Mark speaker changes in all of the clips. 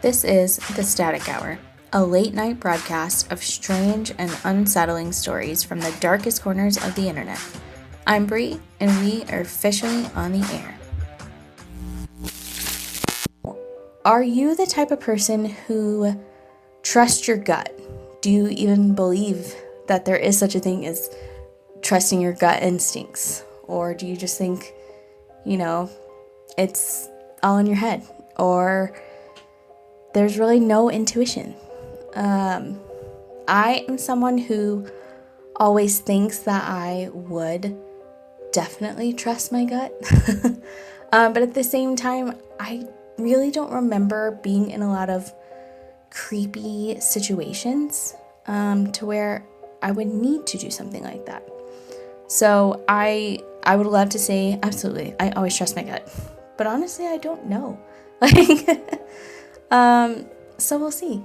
Speaker 1: This is The Static Hour, a late-night broadcast of strange and unsettling stories from the darkest corners of the internet. I'm Bree, and we are officially on the air. Are you the type of person who trusts your gut? Do you even believe that there is such a thing as trusting your gut instincts? Or do you just think, it's all in your head? Or there's really no intuition? I am someone who always thinks that I would definitely trust my gut. But at the same time, I really don't remember being in a lot of creepy situations to where I would need to do something like that. So I would love to say, absolutely, I always trust my gut. But honestly, I don't know. So we'll see.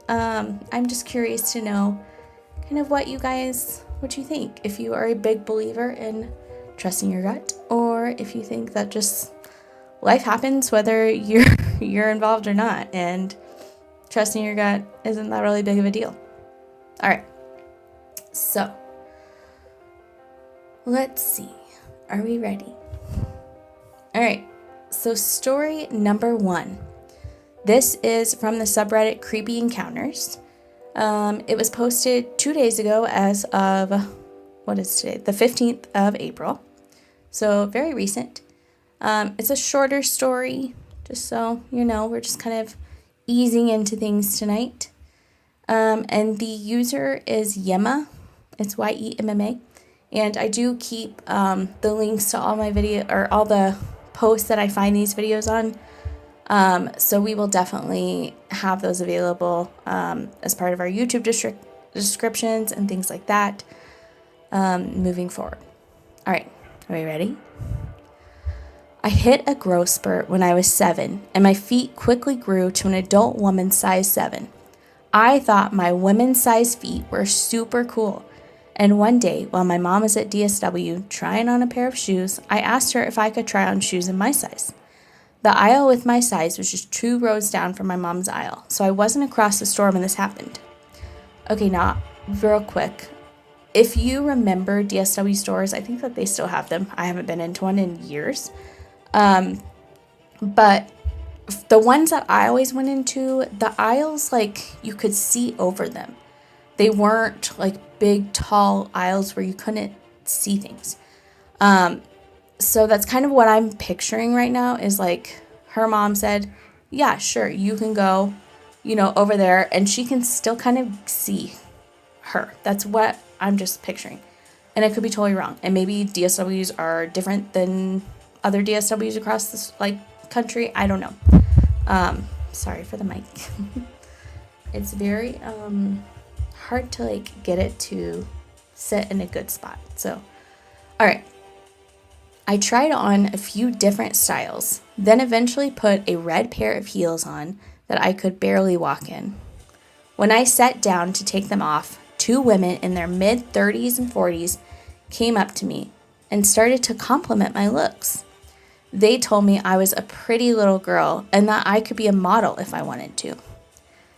Speaker 1: I'm just curious to know kind of what you think. If you are a big believer in trusting your gut, or if you think that just life happens whether you're involved or not, and trusting your gut isn't that really big of a deal. All right. So let's see. Are we ready? All right. So story number 1. This is from the subreddit Creepy Encounters. It was posted 2 days ago as of, what is today? The 15th of April. So very recent. It's a shorter story, just so you know. We're just kind of easing into things tonight. And the user is Yemma. It's Yemma. And I do keep the links to all my video, or all the posts that I find these videos on. So we will definitely have those available as part of our YouTube descriptions and things like that moving forward. All right, are we ready? I hit a growth spurt when I was 7, and my feet quickly grew to an adult woman's size 7. I thought my women's size feet were super cool. And one day, while my mom was at DSW trying on a pair of shoes, I asked her if I could try on shoes in my size. The aisle with my size was just 2 rows down from my mom's aisle, so I wasn't across the store when this happened. Okay, now, real quick. If you remember DSW stores, I think that they still have them. I haven't been into one in years. But the ones that I always went into, the aisles, you could see over them. They weren't, big, tall aisles where you couldn't see things. So that's kind of what I'm picturing right now is her mom said, yeah, sure, you can go, over there, and she can still kind of see her. That's what I'm just picturing. And I could be totally wrong. And maybe DSWs are different than other DSWs across this country. I don't know. Sorry for the mic. It's very hard to get it to sit in a good spot. So, all right. I tried on a few different styles, then eventually put a red pair of heels on that I could barely walk in. When I sat down to take them off, 2 women in their mid-30s and 40s came up to me and started to compliment my looks. They told me I was a pretty little girl and that I could be a model if I wanted to.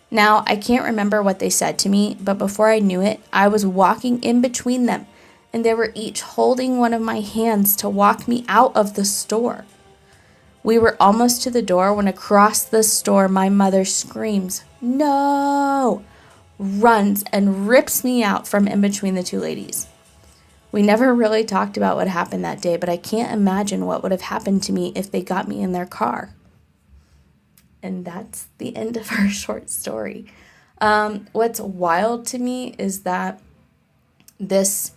Speaker 1: Now, I can't remember what they said to me, but before I knew it, I was walking in between them, and they were each holding one of my hands to walk me out of the store. We were almost to the door when across the store, my mother screams, "No!" runs and rips me out from in between the 2 ladies. We never really talked about what happened that day, but I can't imagine what would have happened to me if they got me in their car. And that's the end of our short story. What's wild to me is that this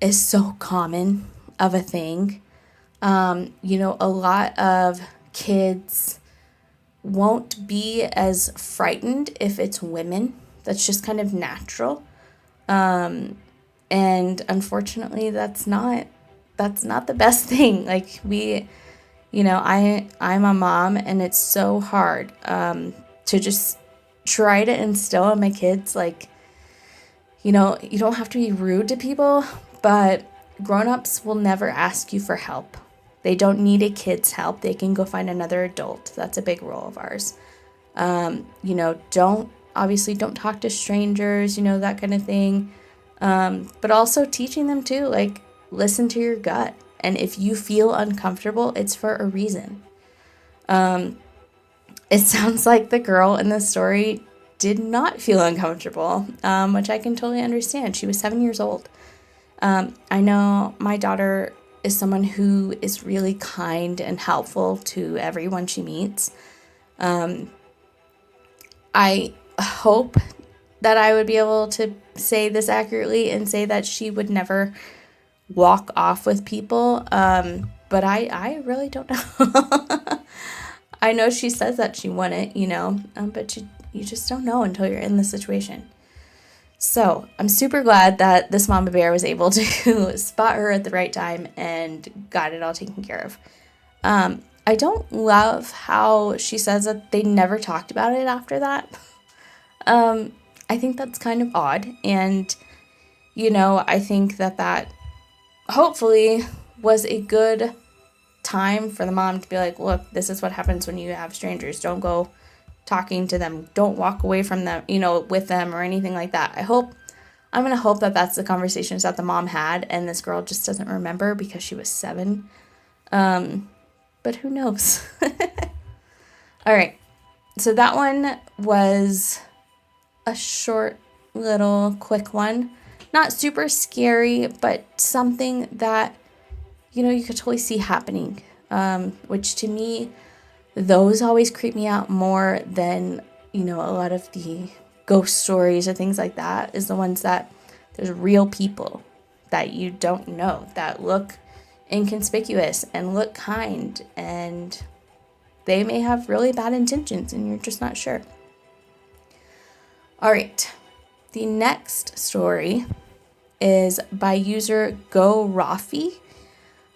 Speaker 1: is so common of a thing. A lot of kids won't be as frightened if it's women. That's just kind of natural. And unfortunately, that's not the best thing. I'm a mom, and it's so hard to just try to instill in my kids, you don't have to be rude to people, but grown-ups will never ask you for help. They don't need a kid's help. They can go find another adult. That's a big rule of ours. Don't talk to strangers, that kind of thing. But also teaching them too, like, listen to your gut. And if you feel uncomfortable, it's for a reason. It sounds like the girl in the story did not feel uncomfortable, which I can totally understand. She was 7 years old. I know my daughter is someone who is really kind and helpful to everyone she meets. I hope that I would be able to say this accurately and say that she would never walk off with people, but I really don't know. I know she says that she wouldn't, but you just don't know until you're in the situation. So I'm super glad that this mama bear was able to spot her at the right time and got it all taken care of. I don't love how she says that they never talked about it after that. I think that's kind of odd. And, I think that hopefully was a good time for the mom to be like, look, this is what happens when you have strangers. Don't go talking to them. Don't walk away from them, with them or anything like that. I'm going to hope that that's the conversations that the mom had and this girl just doesn't remember because she was 7. But who knows? All right. So that one was a short, little, quick one. Not super scary, but something that, you could totally see happening. Which to me, those always creep me out more than, a lot of the ghost stories or things like that, is the ones that there's real people that you don't know that look inconspicuous and look kind, and they may have really bad intentions and you're just not sure. All right. The next story is by user Go Rafi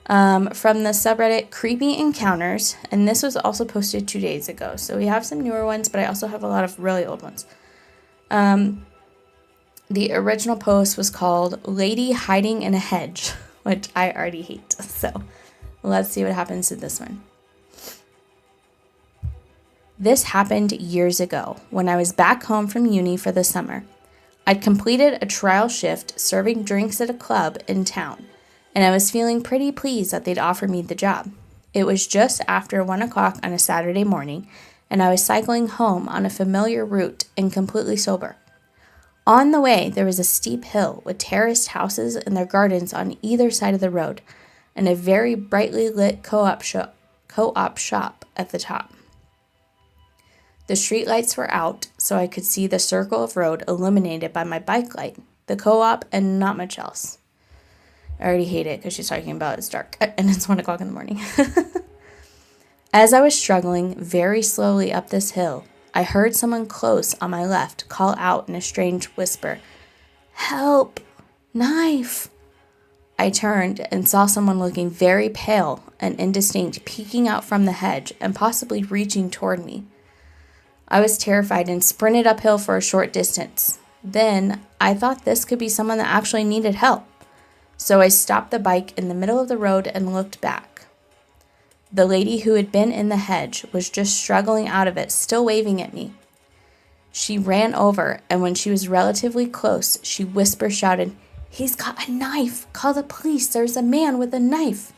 Speaker 1: from the subreddit Creepy Encounters, and this was also posted 2 days ago. So we have some newer ones, but I also have a lot of really old ones. The original post was called Lady Hiding in a Hedge, which I already hate. So let's see what happens to this one. This happened years ago when I was back home from uni for the summer. I'd completed a trial shift serving drinks at a club in town, and I was feeling pretty pleased that they'd offered me the job. It was just after 1 o'clock on a Saturday morning, and I was cycling home on a familiar route and completely sober. On the way, there was a steep hill with terraced houses and their gardens on either side of the road, and a very brightly lit co-op shop at the top. The streetlights were out, so I could see the circle of road illuminated by my bike light, the co-op, and not much else. I already hate it because she's talking about it's dark and it's 1 o'clock in the morning. As I was struggling very slowly up this hill, I heard someone close on my left call out in a strange whisper, "Help! Knife!" I turned and saw someone looking very pale and indistinct peeking out from the hedge and possibly reaching toward me. I was terrified and sprinted uphill for a short distance. Then I thought this could be someone that actually needed help. So I stopped the bike in the middle of the road and looked back. The lady who had been in the hedge was just struggling out of it, still waving at me. She ran over, and when she was relatively close, she shouted, "He's got a knife! Call the police! There's a man with a knife!"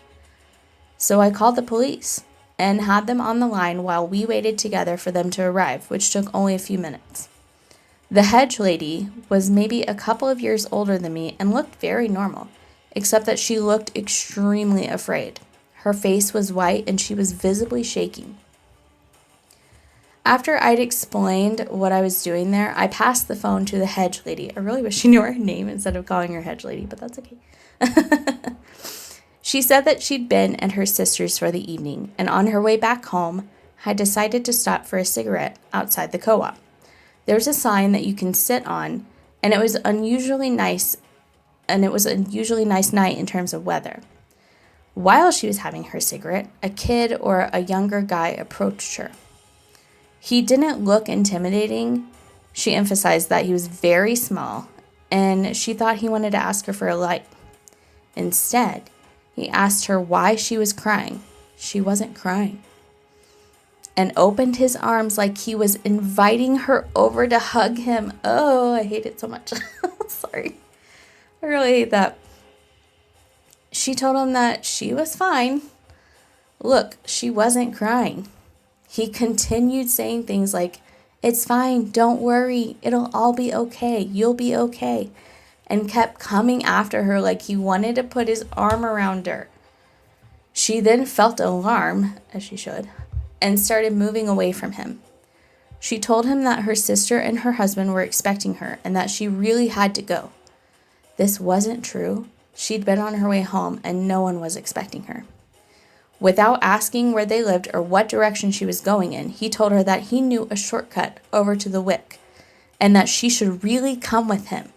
Speaker 1: So I called the police and had them on the line while we waited together for them to arrive, which took only a few minutes. The hedge lady was maybe a couple of years older than me and looked very normal, except that she looked extremely afraid. Her face was white and she was visibly shaking. After I'd explained what I was doing there, I passed the phone to the hedge lady. I really wish she knew her name instead of calling her hedge lady, but that's okay. She said that she'd been at her sister's for the evening, and on her way back home, had decided to stop for a cigarette outside the co-op. There's a sign that you can sit on, and it was unusually nice night in terms of weather. While she was having her cigarette, a kid or a younger guy approached her. He didn't look intimidating. She emphasized that he was very small, and she thought he wanted to ask her for a light. Instead, he asked her why she was crying. She wasn't crying. and opened his arms like he was inviting her over to hug him. Oh, I hate it so much. Sorry. I really hate that. She told him that she was fine. Look, she wasn't crying. He continued saying things like, "It's fine, don't worry, it'll all be okay, you'll be okay," and kept coming after her like he wanted to put his arm around her. She then felt alarm, as she should, and started moving away from him. She told him that her sister and her husband were expecting her and that she really had to go. This wasn't true. She'd been on her way home and no one was expecting her. Without asking where they lived or what direction she was going in, he told her that he knew a shortcut over to the Wick and that she should really come with him.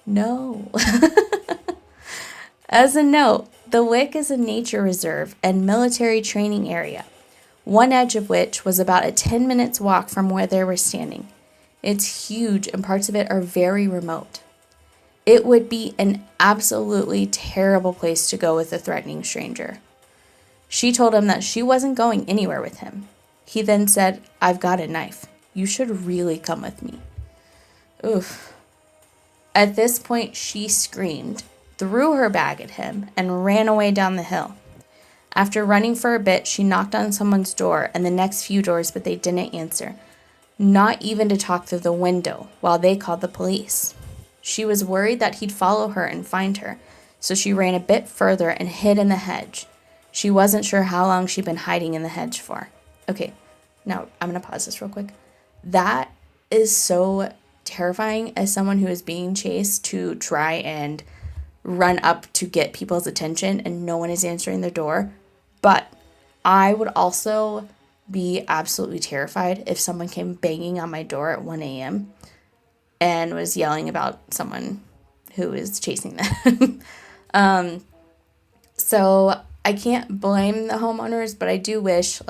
Speaker 1: No. As a note, the Wick is a nature reserve and military training area, one edge of which was about a 10 minutes walk from where they were standing. It's huge and parts of it are very remote. It would be an absolutely terrible place to go with a threatening stranger. She told him that she wasn't going anywhere with him. He then said, "I've got a knife. You should really come with me." Oof. At this point, she screamed, threw her bag at him, and ran away down the hill. After running for a bit, she knocked on someone's door and the next few doors, but they didn't answer, not even to talk through the window, while they called the police. She was worried that he'd follow her and find her, so she ran a bit further and hid in the hedge. She wasn't sure how long she'd been hiding in the hedge for. Okay, now I'm going to pause this real quick. That is so terrifying as someone who is being chased to try and run up to get people's attention and no one is answering their door. But I would also be absolutely terrified if someone came banging on my door at 1 a.m. and was yelling about someone who is chasing them. So I can't blame the homeowners, but I do wish,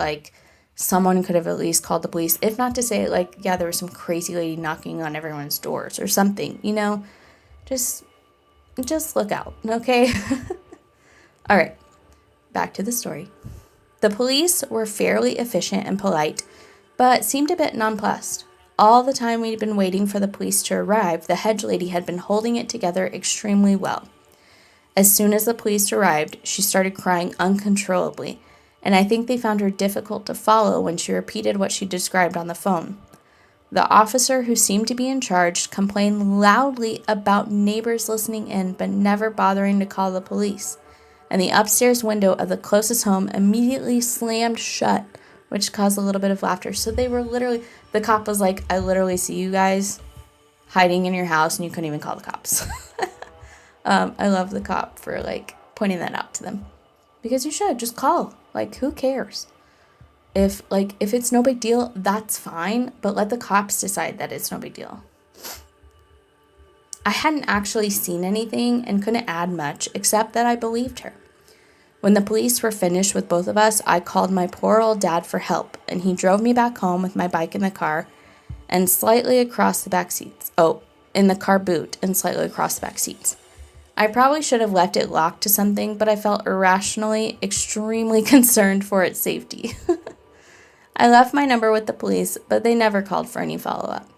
Speaker 1: someone could have at least called the police. If not to say, yeah, there was some crazy lady knocking on everyone's doors or something, Just look out, okay? All right, back to the story. The police were fairly efficient and polite, but seemed a bit nonplussed. All the time we'd been waiting for the police to arrive, the hedge lady had been holding it together extremely well. As soon as the police arrived, she started crying uncontrollably, and I think they found her difficult to follow when she repeated what she described on the phone. The officer who seemed to be in charge complained loudly about neighbors listening in but never bothering to call the police, and the upstairs window of the closest home immediately slammed shut, which caused a little bit of laughter. So they were the cop was like, "I literally see you guys hiding in your house and you couldn't even call the cops." I love the cop for pointing that out to them, because you should just call. Who cares? If it's no big deal, that's fine, but let the cops decide that it's no big deal. I hadn't actually seen anything and couldn't add much except that I believed her. When the police were finished with both of us, I called my poor old dad for help, and he drove me back home with my bike in the car and slightly across the back seats. Oh, in the car boot and slightly across the back seats. I probably should have left it locked to something, but I felt irrationally, extremely concerned for its safety. I left my number with the police, but they never called for any follow-up.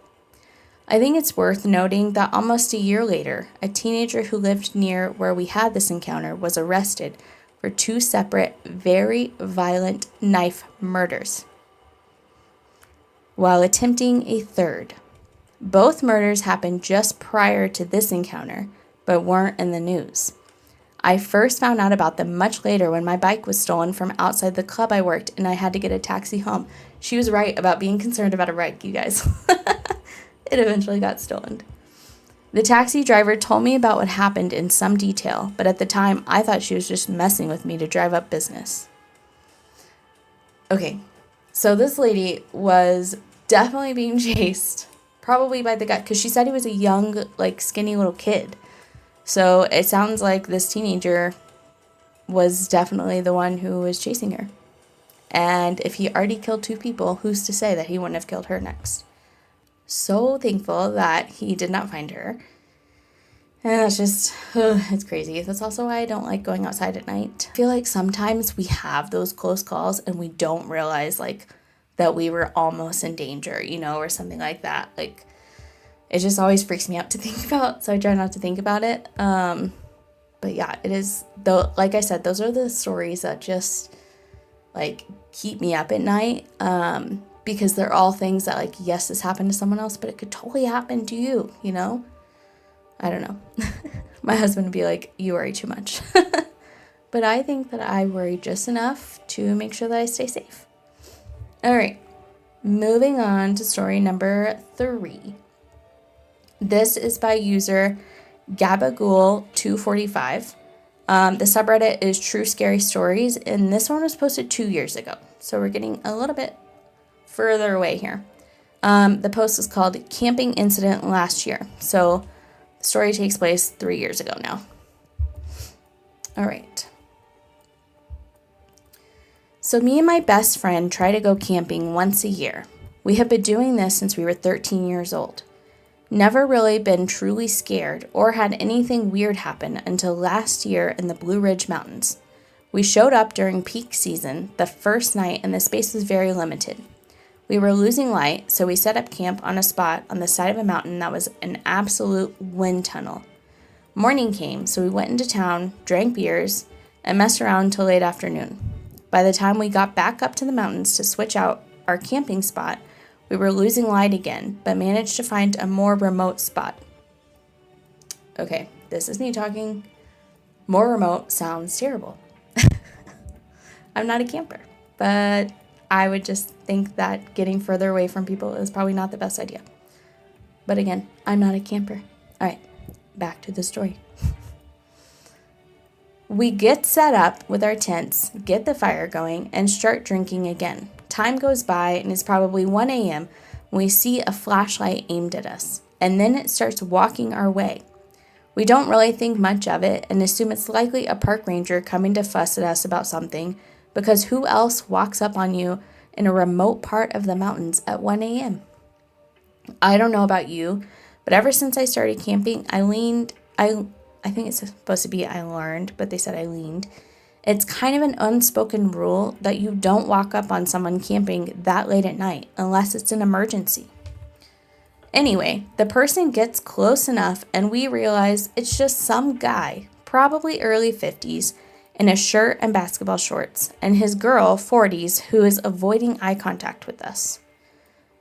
Speaker 1: I think it's worth noting that almost a year later, a teenager who lived near where we had this encounter was arrested for 2 separate, very violent knife murders, while attempting a third. Both murders happened just prior to this encounter, but weren't in the news. I first found out about them much later when my bike was stolen from outside the club I worked and I had to get a taxi home. She was right about being concerned about a bike, you guys. It eventually got stolen. The taxi driver told me about what happened in some detail, but at the time I thought she was just messing with me to drive up business. Okay, so this lady was definitely being chased, probably by the guy, because she said he was a young, skinny little kid. So it sounds like this teenager was definitely the one who was chasing her. And if he already killed 2 people, who's to say that he wouldn't have killed her next? So thankful that he did not find her. And that's just, it's crazy. That's also why I don't like going outside at night. I feel like sometimes we have those close calls and we don't realize like that we were almost in danger, or something like that. Like, it just always freaks me out to think about, so I try not to think about it. But yeah, it is, though, like I said, those are the stories that just like keep me up at night, because they're all things that like, yes, this happened to someone else, but it could totally happen to you, I don't know. My husband would be like, you worry too much. But I think that I worry just enough to make sure that I stay safe. All right, moving on to story number 3. This is by user Gabagool245. The subreddit is True Scary Stories, and this one was posted 2 years ago. So we're getting a little bit further away here. The post is called Camping Incident Last Year. So the story takes place 3 years ago now. All right. So me and my best friend try to go camping once a year. We have been doing this since we were 13 years old. Never really been truly scared or had anything weird happen until last year in the Blue Ridge Mountains. We showed up during peak season the first night and the space was very limited. We were losing light, so we set up camp on a spot on the side of a mountain that was an absolute wind tunnel. Morning came, so we went into town, drank beers, and messed around until late afternoon. By the time we got back up to the mountains to switch out our camping spot, we were losing light again, but managed to find a more remote spot. Okay, this is me talking. More remote sounds terrible. I'm not a camper, but I would just think that getting further away from people is probably not the best idea. But again, I'm not a camper. All right, back to the story. We get set up with our tents, get the fire going, and start drinking again. Time goes by and it's probably 1 a.m. when we see a flashlight aimed at us, and then it starts walking our way. We don't really think much of it and assume it's likely a park ranger coming to fuss at us about something, because who else walks up on you in a remote part of the mountains at 1 a.m.? I don't know about you, but ever since I started camping, I think it's supposed to be I learned, but they said I leaned. It's kind of an unspoken rule that you don't walk up on someone camping that late at night unless it's an emergency. Anyway, the person gets close enough and we realize it's just some guy, probably early 50s, in a shirt and basketball shorts, and his girl, 40s, who is avoiding eye contact with us.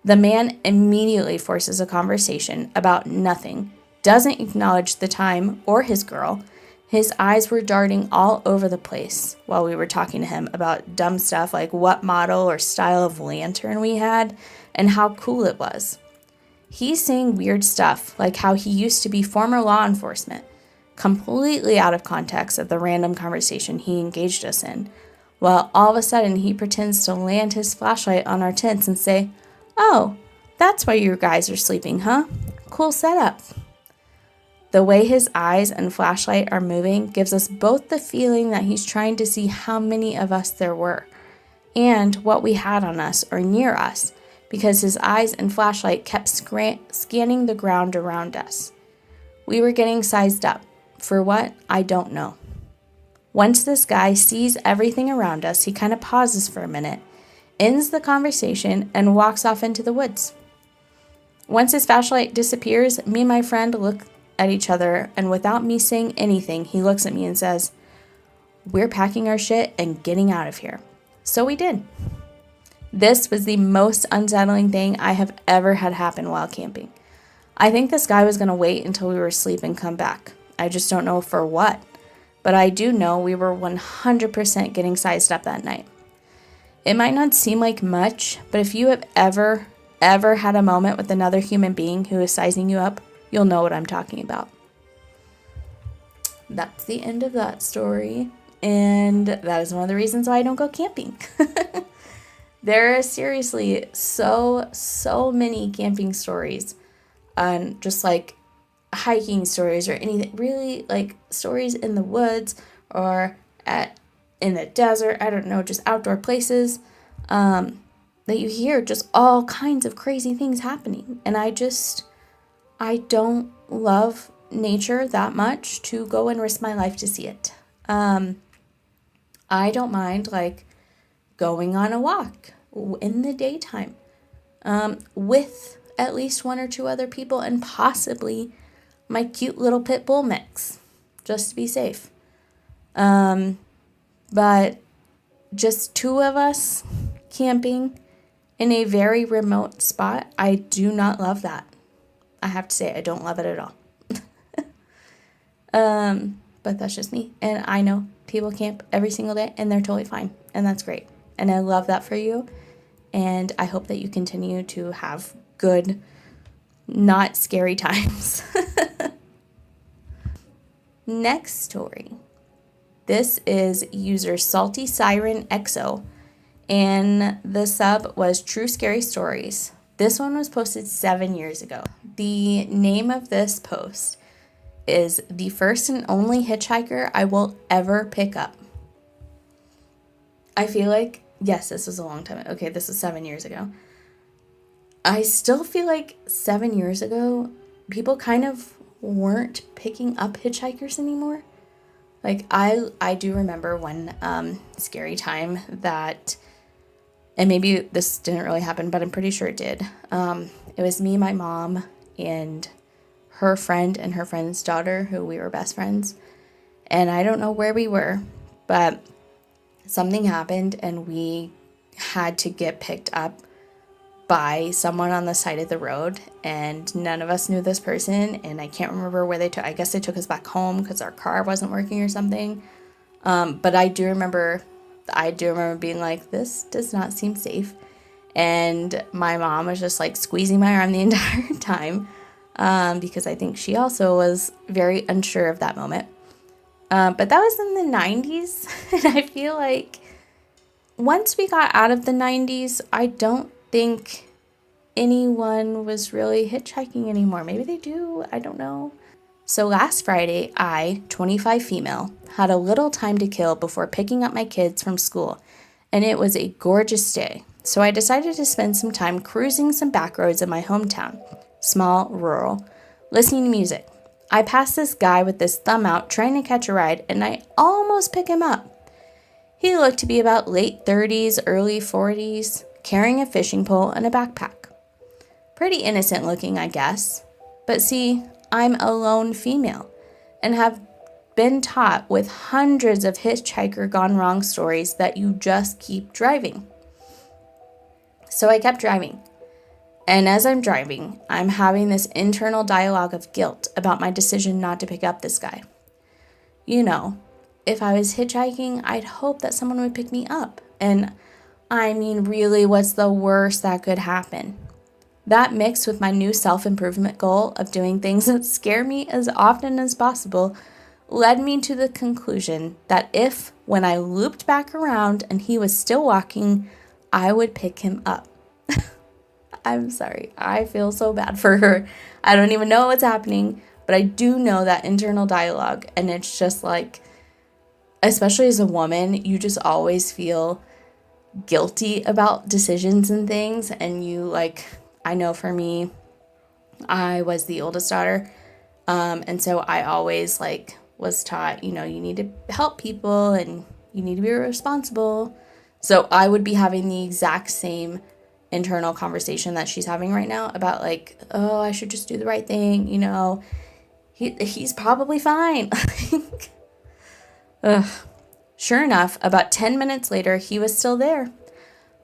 Speaker 1: The man immediately forces a conversation about nothing, doesn't acknowledge the time or his girl. His eyes were darting all over the place while we were talking to him about dumb stuff like what model or style of lantern we had and how cool it was. He's saying weird stuff like how he used to be former law enforcement, completely out of context of the random conversation he engaged us in, while all of a sudden he pretends to land his flashlight on our tents and say, "Oh, that's why you guys are sleeping, huh? Cool setup." The way his eyes and flashlight are moving gives us both the feeling that he's trying to see how many of us there were and what we had on us or near us, because his eyes and flashlight kept scanning the ground around us. We were getting sized up. For what? I don't know. Once this guy sees everything around us, he kind of pauses for a minute, ends the conversation, and walks off into the woods. Once his flashlight disappears, me and my friend look at each other, and without me saying anything, he looks at me and says, "We're packing our shit and getting out of here." So we did. This was the most unsettling thing I have ever had happen while camping. I think this guy was going to wait until we were asleep and come back. I just don't know for what. But I do know we were 100% getting sized up that night. It might not seem like much, but if you have ever had a moment with another human being who is sizing you up, you'll know what I'm talking about. That's the end of that story. And that is one of the reasons why I don't go camping. There are seriously so many camping stories. Just like hiking stories or anything. Really like stories in the woods or in the desert. I don't know, just outdoor places. That you hear just all kinds of crazy things happening. And I don't love nature that much to go and risk my life to see it. I don't mind like going on a walk in the daytime with at least one or two other people and possibly my cute little pit bull mix, just to be safe. But just two of us camping in a very remote spot, I do not love that. I have to say, I don't love it at all. But that's just me. And I know people camp every single day and they're totally fine. And that's great. And I love that for you. And I hope that you continue to have good, not scary times. Next story. This is user Salty Siren XO. And the sub was True Scary Stories. This one was posted 7 years ago. The name of this post is The First and Only Hitchhiker I Will Ever Pick Up. I feel like, yes, this was a long time. Okay, this was 7 years ago. I still feel like 7 years ago, people kind of weren't picking up hitchhikers anymore. Like, I do remember one scary time that, and maybe this didn't really happen, but I'm pretty sure it did. It was me, my mom, and her friend and her friend's daughter, who we were best friends. And I don't know where we were, but something happened and we had to get picked up by someone on the side of the road, and none of us knew this person, and I can't remember where they took. I guess they took us back home because our car wasn't working or something. But I do remember being like, this does not seem safe. And my mom was just like squeezing my arm the entire time, because I think she also was very unsure of that moment. But that was in the 90s, and I feel like once we got out of the 90s, I don't think anyone was really hitchhiking anymore. Maybe they do, I don't know. So last Friday, I, 25 female, had a little time to kill before picking up my kids from school, and it was a gorgeous day. So I decided to spend some time cruising some back roads in my hometown, small, rural, listening to music. I passed this guy with his thumb out trying to catch a ride, and I almost picked him up. He looked to be about late 30s, early 40s, carrying a fishing pole and a backpack. Pretty innocent looking, I guess. But see, I'm a lone female and have been taught with hundreds of hitchhiker gone wrong stories that you just keep driving. So I kept driving. And as I'm driving, I'm having this internal dialogue of guilt about my decision not to pick up this guy. You know, if I was hitchhiking, I'd hope that someone would pick me up. And I mean, really, what's the worst that could happen? That mixed with my new self-improvement goal of doing things that scare me as often as possible led me to the conclusion that if, when I looped back around and he was still walking, I would pick him up. I'm sorry. I feel so bad for her. I don't even know what's happening, but I do know that internal dialogue, and it's just like, especially as a woman, you just always feel guilty about decisions and things, and you like, I know for me, I was the oldest daughter, and so I always like was taught, you know, you need to help people and you need to be responsible. So I would be having the exact same internal conversation that she's having right now about like, oh, I should just do the right thing, you know, he's probably fine. Ugh. Sure enough, about 10 minutes later, he was still there.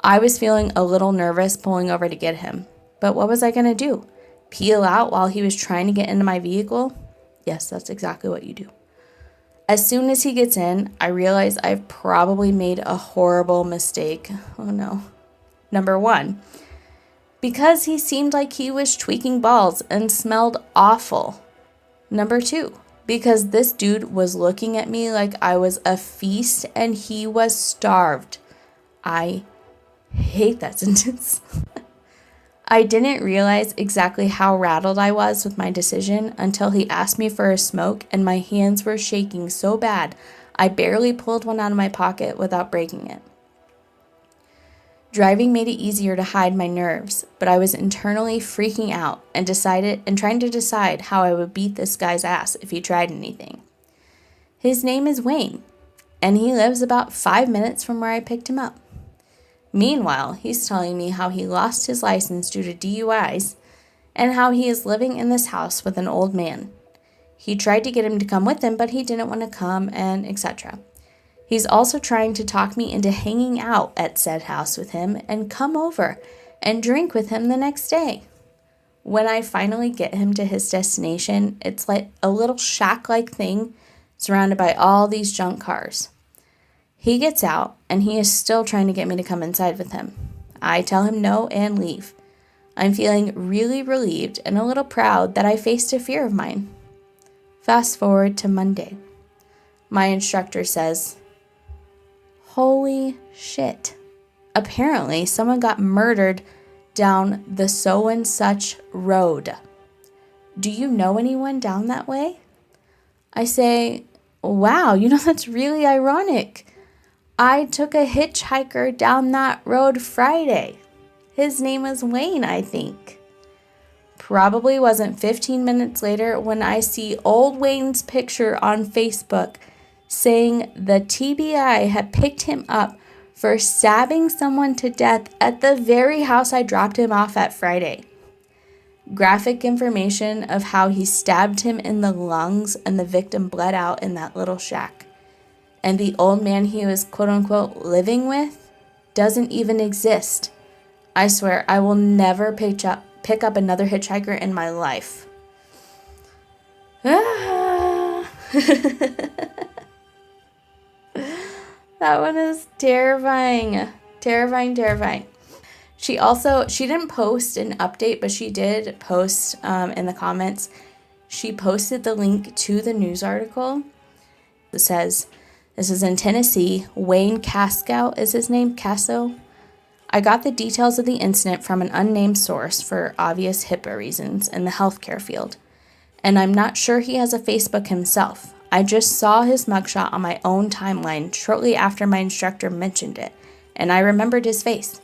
Speaker 1: I was feeling a little nervous pulling over to get him. But what was I going to do? Peel out while he was trying to get into my vehicle? Yes, that's exactly what you do. As soon as he gets in, I realize I've probably made a horrible mistake. Oh no. Number 1, because he seemed like he was tweaking balls and smelled awful. Number 2, because this dude was looking at me like I was a feast and he was starved. I hate that sentence. I didn't realize exactly how rattled I was with my decision until he asked me for a smoke and my hands were shaking so bad I barely pulled one out of my pocket without breaking it. Driving made it easier to hide my nerves, but I was internally freaking out and trying to decide how I would beat this guy's ass if he tried anything. His name is Wayne, and he lives about 5 minutes from where I picked him up. Meanwhile, he's telling me how he lost his license due to DUIs and how he is living in this house with an old man. He tried to get him to come with him, but he didn't want to come, and etc. He's also trying to talk me into hanging out at said house with him and come over and drink with him the next day. When I finally get him to his destination, it's like a little shack-like thing surrounded by all these junk cars. He gets out, and he is still trying to get me to come inside with him. I tell him no and leave. I'm feeling really relieved and a little proud that I faced a fear of mine. Fast forward to Monday. My instructor says, "Holy shit. Apparently, someone got murdered down the so-and-such road. Do you know anyone down that way?" I say, "Wow, that's really ironic. I took a hitchhiker down that road Friday. His name was Wayne, I think." Probably wasn't 15 minutes later when I see old Wayne's picture on Facebook saying the TBI had picked him up for stabbing someone to death at the very house I dropped him off at Friday. Graphic information of how he stabbed him in the lungs and the victim bled out in that little shack. And the old man he was quote-unquote living with doesn't even exist. I swear I will never pick up another hitchhiker in my life. Ah. That one is terrifying. Terrifying. She didn't post an update, but she did post in the comments. She posted the link to the news article. It says, this is in Tennessee. Wayne Cascow is his name, Casso. I got the details of the incident from an unnamed source for obvious HIPAA reasons in the healthcare field. And I'm not sure he has a Facebook himself. I just saw his mugshot on my own timeline shortly after my instructor mentioned it, and I remembered his face.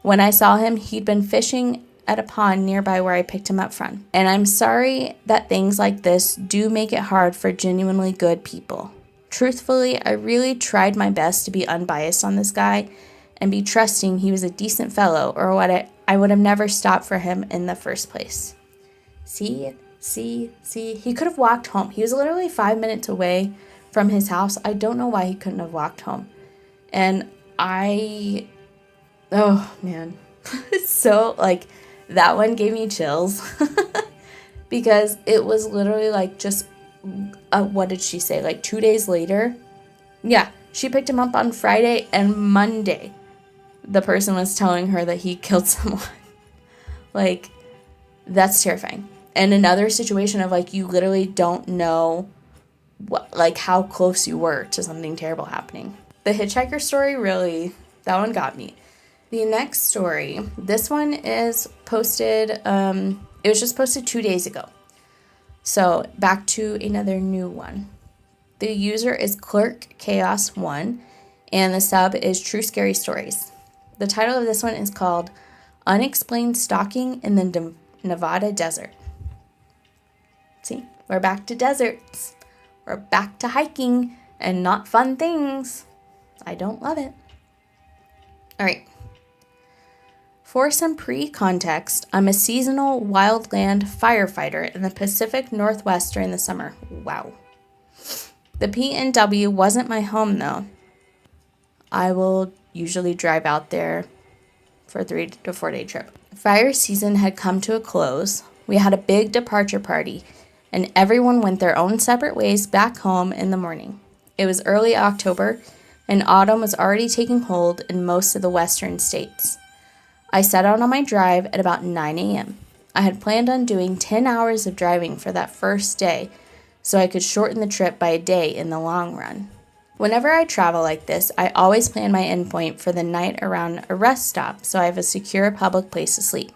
Speaker 1: When I saw him, he'd been fishing at a pond nearby where I picked him up from. And I'm sorry that things like this do make it hard for genuinely good people. Truthfully, I really tried my best to be unbiased on this guy and be trusting he was a decent fellow, or what I would have never stopped for him in the first place. See, he could have walked home. He was literally 5 minutes away from his house. I don't know why he couldn't have walked home. And oh man, so that one gave me chills because it was literally just, what did she say? 2 days later? Yeah, she picked him up on Friday, and Monday, the person was telling her that he killed someone. That's terrifying. And another situation of you literally don't know what, how close you were to something terrible happening. The hitchhiker story, really, that one got me. The next story, this one is posted, it was just posted 2 days ago. So back to another new one. The user is Clerk Chaos 1, and the sub is True Scary Stories. The title of this one is called Unexplained Stalking in the Nevada Desert. See, we're back to deserts. We're back to hiking and not fun things. I don't love it. All right. For some pre-context, I'm a seasonal wildland firefighter in the Pacific Northwest during the summer. Wow. The PNW wasn't my home, though. I will usually drive out there for a 3 to 4 day trip. Fire season had come to a close. We had a big departure party, and everyone went their own separate ways back home in the morning. It was early October, and autumn was already taking hold in most of the western states. I set out on my drive at about 9 a.m. I had planned on doing 10 hours of driving for that first day, so I could shorten the trip by a day in the long run. Whenever I travel like this, I always plan my endpoint for the night around a rest stop so I have a secure public place to sleep.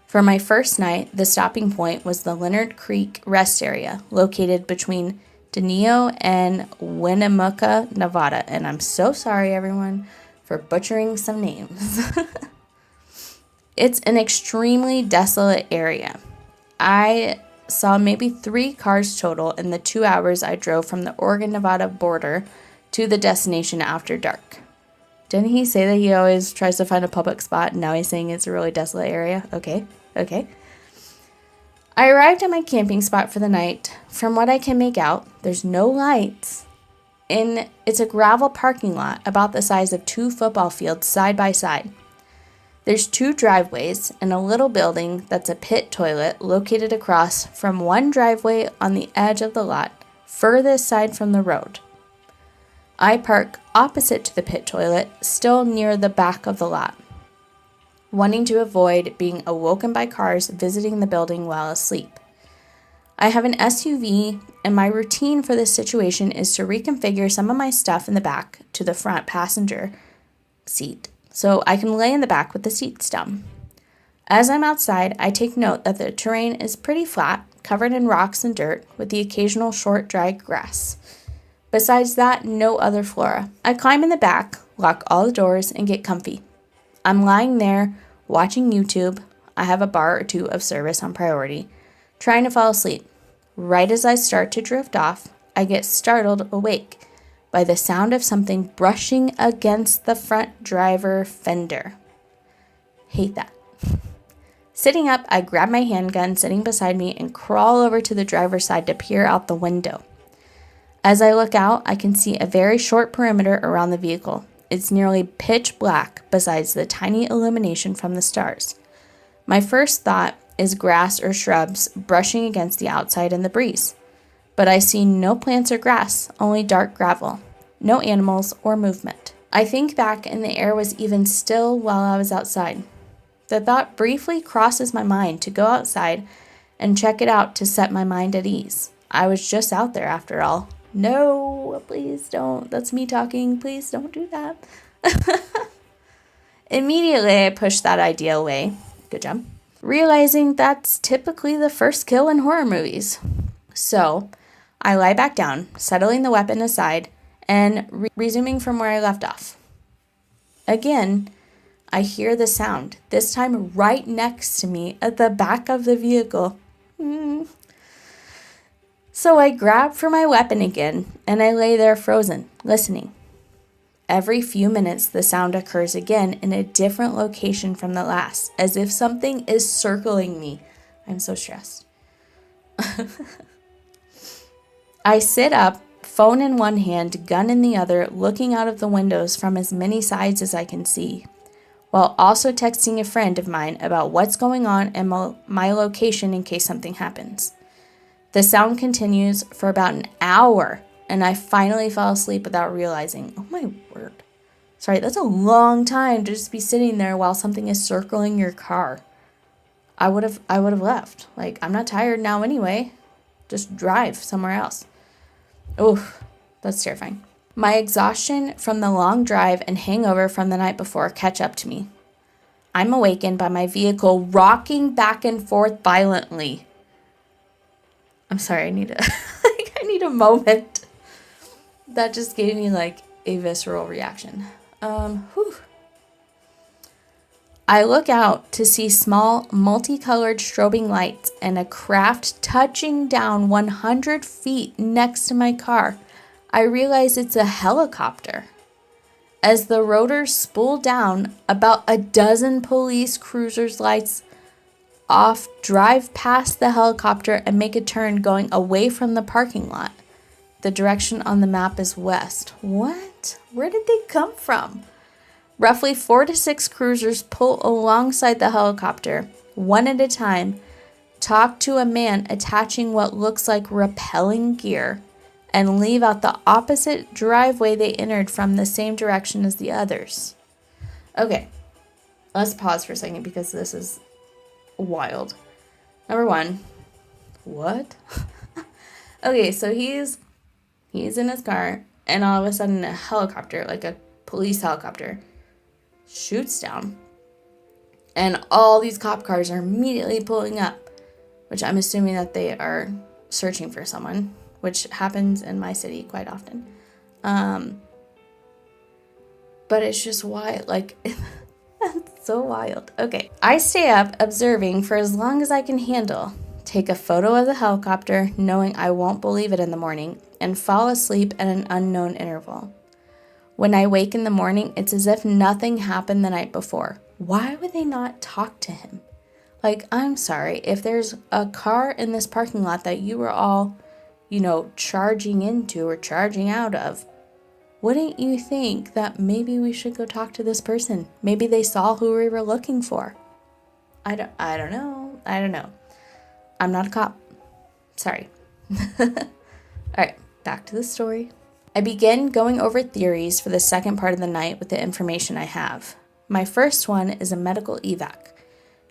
Speaker 1: For my first night, the stopping point was the Leonard Creek rest area, located between Tenillo and Winnemucca, Nevada. And I'm so sorry, everyone, for butchering some names. It's an extremely desolate area. I saw maybe 3 cars total in the 2 hours I drove from the Oregon-Nevada border to the destination after dark. Didn't he say that he always tries to find a public spot and now he's saying it's a really desolate area? Okay. I arrived at my camping spot for the night. From what I can make out, there's no lights. And it's a gravel parking lot about the size of 2 football fields side by side. There's 2 driveways and a little building that's a pit toilet located across from one driveway on the edge of the lot, furthest side from the road. I park opposite to the pit toilet, still near the back of the lot, wanting to avoid being awoken by cars visiting the building while asleep. I have an SUV, and my routine for this situation is to reconfigure some of my stuff in the back to the front passenger seat, so I can lay in the back with the seats down. As I'm outside, I take note that the terrain is pretty flat, covered in rocks and dirt, with the occasional short, dry grass. Besides that, no other flora. I climb in the back, lock all the doors, and get comfy. I'm lying there, watching YouTube. I have a bar or 2 of service on priority, trying to fall asleep. Right as I start to drift off, I get startled awake by the sound of something brushing against the front driver fender. Hate that. Sitting up, I grab my handgun sitting beside me and crawl over to the driver's side to peer out the window. As I look out, I can see a very short perimeter around the vehicle. It's nearly pitch black besides the tiny illumination from the stars. My first thought is grass or shrubs brushing against the outside in the breeze. But I see no plants or grass, only dark gravel, no animals or movement. I think back and the air was even still while I was outside. The thought briefly crosses my mind to go outside and check it out to set my mind at ease. I was just out there after all. No, please don't. That's me talking. Please don't do that. Immediately, I pushed that idea away. Good job. Realizing that's typically the first kill in horror movies. So, I lie back down, settling the weapon aside, and resuming from where I left off. Again, I hear the sound, this time right next to me at the back of the vehicle. So I grab for my weapon again, and I lay there frozen, listening. Every few minutes, the sound occurs again in a different location from the last, as if something is circling me. I'm so stressed. I sit up, phone in one hand, gun in the other, looking out of the windows from as many sides as I can see, while also texting a friend of mine about what's going on and my location in case something happens. The sound continues for about an hour, and I finally fall asleep without realizing. Oh my word. Sorry, that's a long time to just be sitting there while something is circling your car. I would have left. Like, I'm not tired now anyway. Just drive somewhere else. Oof, that's terrifying. My exhaustion from the long drive and hangover from the night before catch up to me. I'm awakened by my vehicle rocking back and forth violently. I'm sorry, I need a moment. That just gave me like a visceral reaction. I look out to see small, multicolored strobing lights and a craft touching down 100 feet next to my car. I realize it's a helicopter. As the rotors spool down, about a dozen police cruisers' lights off drive past the helicopter and make a turn going away from the parking lot. The direction on the map is west. What? Where did they come from? Roughly 4 to 6 cruisers pull alongside the helicopter, one at a time, talk to a man attaching what looks like rappelling gear, and leave out the opposite driveway they entered from the same direction as the others. Okay, let's pause for a second because this is wild. Number 1, what? Okay, so he's in his car, and all of a sudden a helicopter, like a police helicopter, shoots down, and all these cop cars are immediately pulling up, which I'm assuming that they are searching for someone, which happens in my city quite often. But it's just wild. Like, it's so wild. Okay. I stay up observing for as long as I can handle, take a photo of the helicopter, knowing I won't believe it in the morning, and fall asleep at an unknown interval. When I wake in the morning, it's as if nothing happened the night before. Why would they not talk to him? Like, I'm sorry, if there's a car in this parking lot that you were all, charging into or charging out of, wouldn't you think that maybe we should go talk to this person? Maybe they saw who we were looking for. I don't know. I'm not a cop. Sorry. All right, back to the story. I begin going over theories for the second part of the night with the information I have. My first one is a medical evac.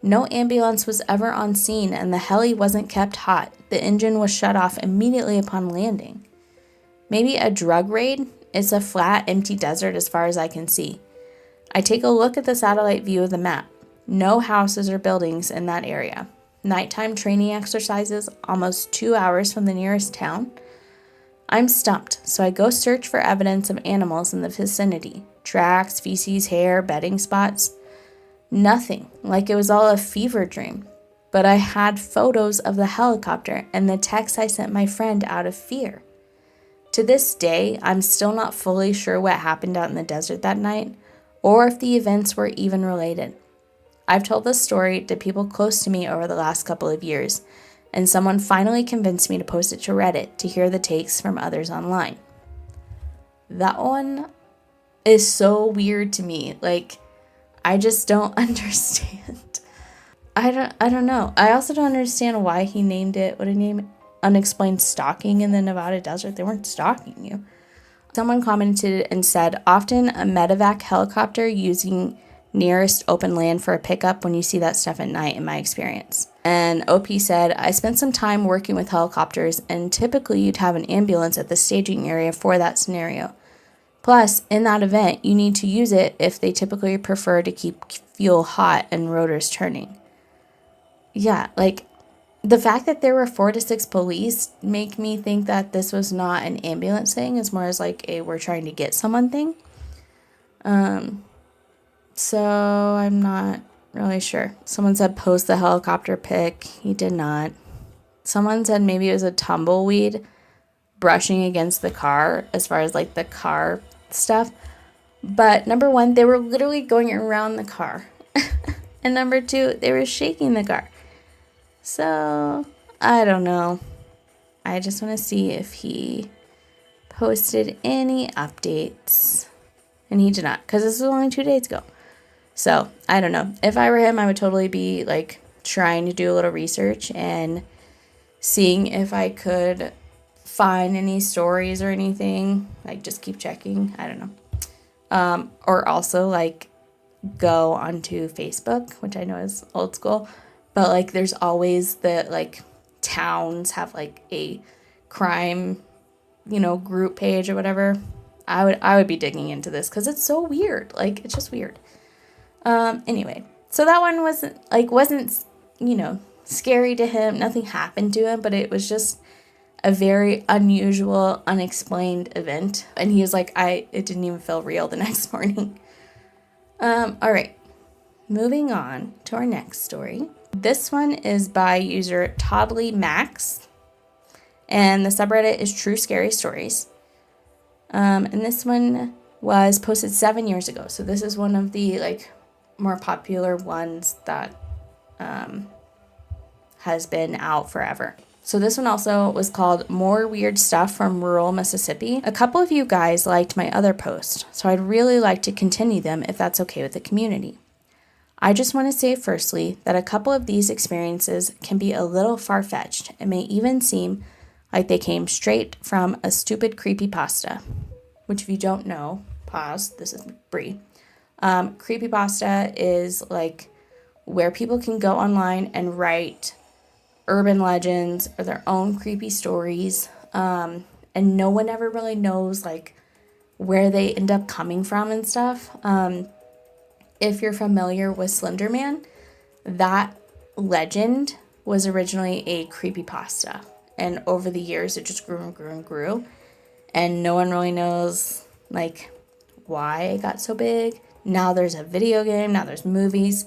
Speaker 1: No ambulance was ever on scene and the heli wasn't kept hot. The engine was shut off immediately upon landing. Maybe a drug raid? It's a flat, empty desert as far as I can see. I take a look at the satellite view of the map. No houses or buildings in that area. Nighttime training exercises almost 2 hours from the nearest town. I'm stumped, so I go search for evidence of animals in the vicinity. Tracks, feces, hair, bedding spots. Nothing, like it was all a fever dream. But I had photos of the helicopter and the text I sent my friend out of fear. To this day, I'm still not fully sure what happened out in the desert that night, or if the events were even related. I've told this story to people close to me over the last couple of years, and someone finally convinced me to post it to Reddit to hear the takes from others online. That one is so weird to me. Like, I just don't understand. I don't know. I also don't understand why he named it, what did he name it? Unexplained stalking in the Nevada desert. They weren't stalking you. Someone commented and said, often a medevac helicopter using nearest open land for a pickup when you see that stuff at night in my experience. And OP said, I spent some time working with helicopters and typically you'd have an ambulance at the staging area for that scenario. Plus, in that event, you need to use it if they typically prefer to keep fuel hot and rotors turning. Yeah, like the fact that there were 4 to 6 police make me think that this was not an ambulance thing. It's more as like a we're trying to get someone thing. So I'm not really sure. Someone said post the helicopter pic. He did not. Someone said maybe it was a tumbleweed brushing against the car as far as like the car stuff. But number one, they were literally going around the car. And number two, they were shaking the car. So I don't know. I just want to see if he posted any updates. And he did not, because this was only 2 days ago. So, I don't know. If I were him, I would totally be, like, trying to do a little research and seeing if I could find any stories or anything. Like, just keep checking. I don't know. Or also, like, go onto Facebook, which I know is old school. But, like, there's always the, like, towns have, like, a crime, group page or whatever. I would be digging into this because it's so weird. Like, it's just weird. Anyway, so that one wasn't, scary to him. Nothing happened to him, but it was just a very unusual, unexplained event. And he was like, it didn't even feel real the next morning. All right, moving on to our next story. This one is by user Toddly Max, and the subreddit is True Scary Stories. And this one was posted 7 years ago. So this is one of the, more popular ones that has been out forever. So this one also was called More Weird Stuff from Rural Mississippi. A couple of you guys liked my other post, so I'd really like to continue them if that's okay with the community. I just want to say firstly that a couple of these experiences can be a little far-fetched and may even seem like they came straight from a stupid creepypasta, which if you don't know, pause, this is Brie. Creepypasta is like where people can go online and write urban legends or their own creepy stories, and no one ever really knows like where they end up coming from and stuff. If you're familiar with Slender Man, that legend was originally a creepypasta, and over the years it just grew and grew and grew, and no one really knows like why it got so big. Now there's a video game, now there's movies,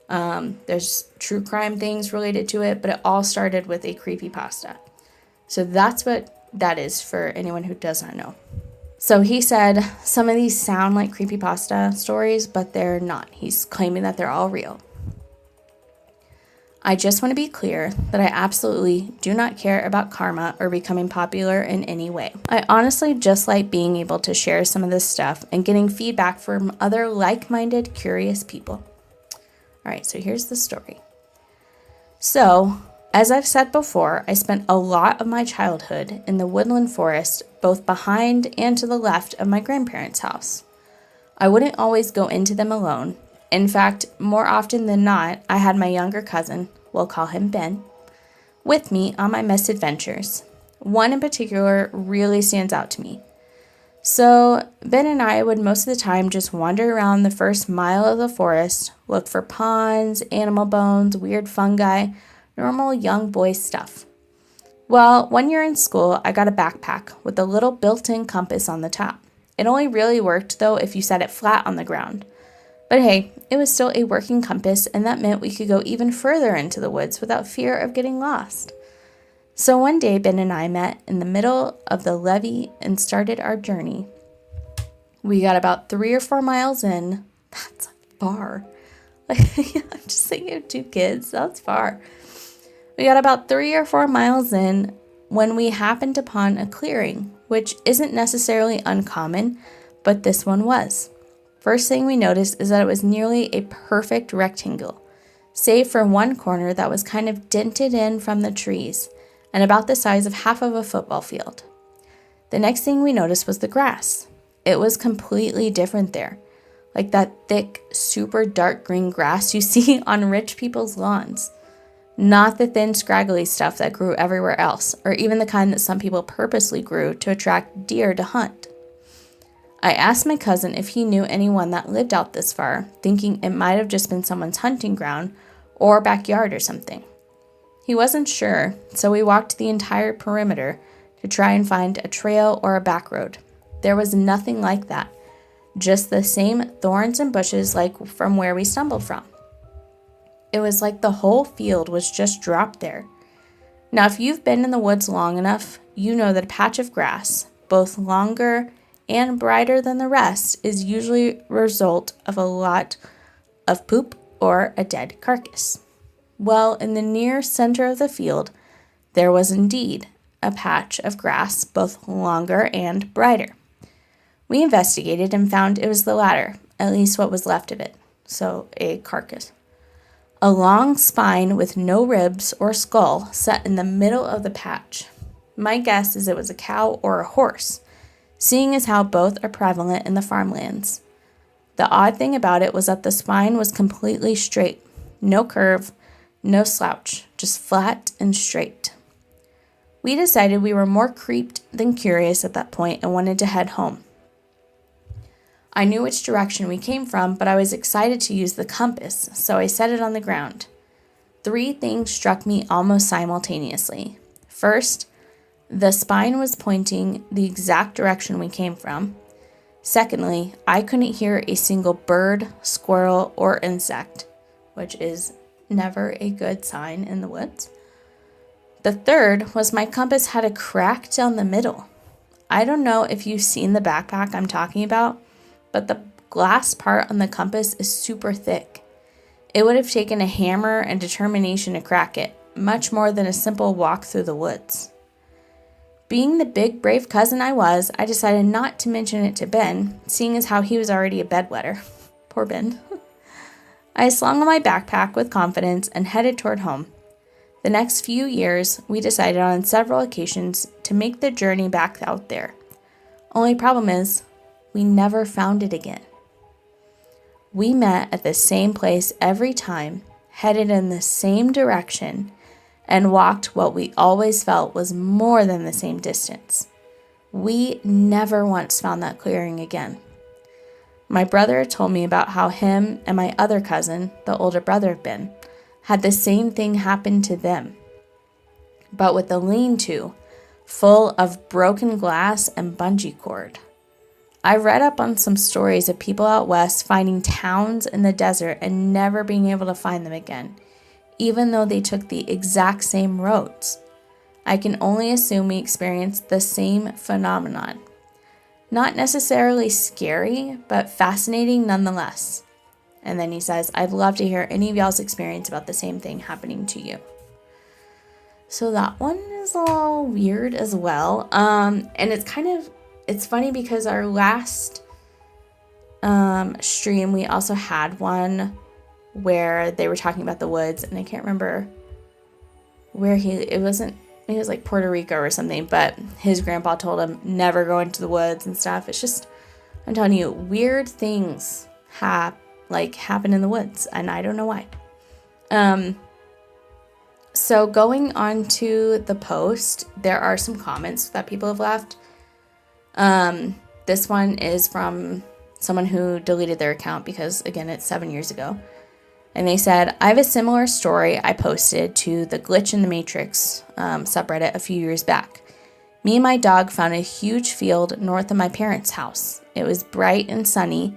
Speaker 1: there's true crime things related to it, but it all started with a creepypasta. So that's what that is for anyone who does not know. So he said some of these sound like creepypasta stories, but they're not. He's claiming that they're all real. I just want to be clear that I absolutely do not care about karma or becoming popular in any way. I honestly just like being able to share some of this stuff and getting feedback from other like-minded, curious people. All right, so here's the story. So, as I've said before, I spent a lot of my childhood in the woodland forest, both behind and to the left of my grandparents' house. I wouldn't always go into them alone. In fact, more often than not, I had my younger cousin, we'll call him Ben, with me on my misadventures. One in particular really stands out to me. So, Ben and I would most of the time just wander around the first mile of the forest, look for ponds, animal bones, weird fungi, normal young boy stuff. Well, one year in school, I got a backpack with a little built-in compass on the top. It only really worked, though, if you set it flat on the ground. But hey, it was still a working compass, and that meant we could go even further into the woods without fear of getting lost. So one day, Ben and I met in the middle of the levee and started our journey. We got about 3 or 4 miles in. That's far. I'm just thinking of 2 kids. That's far. We got about 3 or 4 miles in when we happened upon a clearing, which isn't necessarily uncommon, but this one was. First thing we noticed is that it was nearly a perfect rectangle, save for one corner that was kind of dented in from the trees and about the size of half of a football field. The next thing we noticed was the grass. It was completely different there, like that thick, super dark green grass you see on rich people's lawns. Not the thin, scraggly stuff that grew everywhere else, or even the kind that some people purposely grew to attract deer to hunt. I asked my cousin if he knew anyone that lived out this far, thinking it might have just been someone's hunting ground or backyard or something. He wasn't sure, so we walked the entire perimeter to try and find a trail or a back road. There was nothing like that, just the same thorns and bushes like from where we stumbled from. It was like the whole field was just dropped there. Now, if you've been in the woods long enough, you know that a patch of grass, both longer and brighter than the rest, is usually a result of a lot of poop or a dead carcass. Well, in the near center of the field, there was indeed a patch of grass, both longer and brighter. We investigated and found it was the latter, at least what was left of it, so a carcass. A long spine with no ribs or skull set in the middle of the patch. My guess is it was a cow or a horse, seeing as how both are prevalent in the farmlands. The odd thing about it was that the spine was completely straight, no curve, no slouch, just flat and straight. We decided we were more creeped than curious at that point and wanted to head home. I knew which direction we came from, but I was excited to use the compass, so I set it on the ground. 3 things struck me almost simultaneously. First, the spine was pointing the exact direction we came from. Secondly, I couldn't hear a single bird, squirrel, or insect, which is never a good sign in the woods. The third was my compass had a crack down the middle. I don't know if you've seen the backpack I'm talking about, but the glass part on the compass is super thick. It would have taken a hammer and determination to crack it, much more than a simple walk through the woods. Being the big, brave cousin I was, I decided not to mention it to Ben, seeing as how he was already a bedwetter. Poor Ben. I slung on my backpack with confidence and headed toward home. The next few years, we decided on several occasions to make the journey back out there. Only problem is, we never found it again. We met at the same place every time, headed in the same direction, and walked what we always felt was more than the same distance. We never once found that clearing again. My brother told me about how him and my other cousin, the older brother of Ben, had the same thing happen to them, but with a lean-to full of broken glass and bungee cord. I read up on some stories of people out west finding towns in the desert and never being able to find them again, even though they took the exact same roads. I can only assume we experienced the same phenomenon. Not necessarily scary, but fascinating nonetheless. And then he says, I'd love to hear any of y'all's experience about the same thing happening to you. So that one is all weird as well. And it's funny because our last stream, we also had one where they were talking about the woods, and I can't remember where it was like Puerto Rico or something, but his grandpa told him never go into the woods and stuff. It's just, I'm telling you, weird things happen in the woods, and I don't know why. So going on to the post, there are some comments that people have left. This one is from someone who deleted their account because, again, it's 7 years ago. And they said, I have a similar story I posted to the Glitch in the Matrix subreddit a few years back. Me and my dog found a huge field north of my parents' house. It was bright and sunny,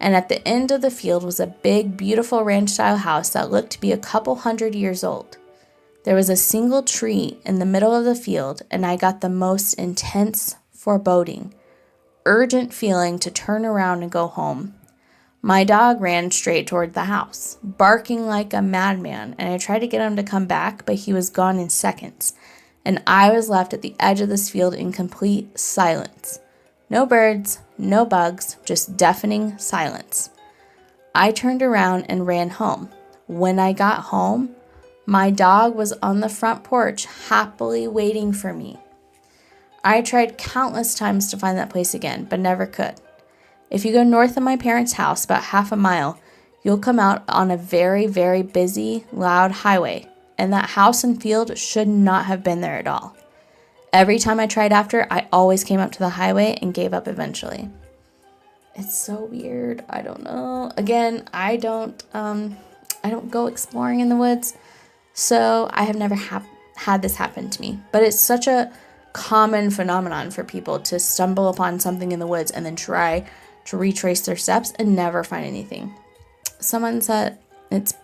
Speaker 1: and at the end of the field was a big, beautiful ranch-style house that looked to be a couple 100 years old. There was a single tree in the middle of the field, and I got the most intense foreboding, urgent feeling to turn around and go home. My dog ran straight toward the house, barking like a madman, and I tried to get him to come back, but he was gone in seconds, and I was left at the edge of this field in complete silence. No birds, no bugs, just deafening silence. I turned around and ran home. When I got home, my dog was on the front porch, happily waiting for me. I tried countless times to find that place again, but never could. If you go north of my parents' house about half a mile, you'll come out on a very, very busy, loud highway, and that house and field should not have been there at all. Every time I tried after, I always came up to the highway and gave up eventually. It's so weird. I don't know. Again, I don't go exploring in the woods. So I have never had this happen to me. But it's such a common phenomenon for people to stumble upon something in the woods and then try to retrace their steps and never find anything. Someone said it's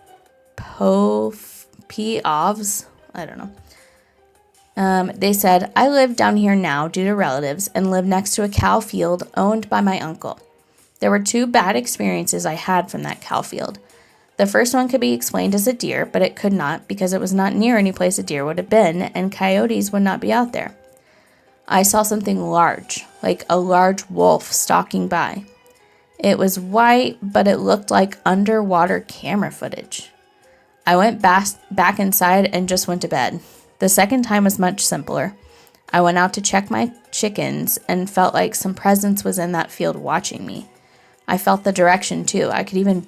Speaker 1: P-OVS. I don't know. They said, I live down here now due to relatives and live next to a cow field owned by my uncle. There were 2 bad experiences I had from that cow field. The first one could be explained as a deer, but it could not because it was not near any place a deer would have been, and coyotes would not be out there. I saw something large, like a large wolf stalking by. It was white, but it looked like underwater camera footage. I went back inside and just went to bed. The second time was much simpler. I went out to check my chickens and felt like some presence was in that field watching me. I felt the direction too. I could even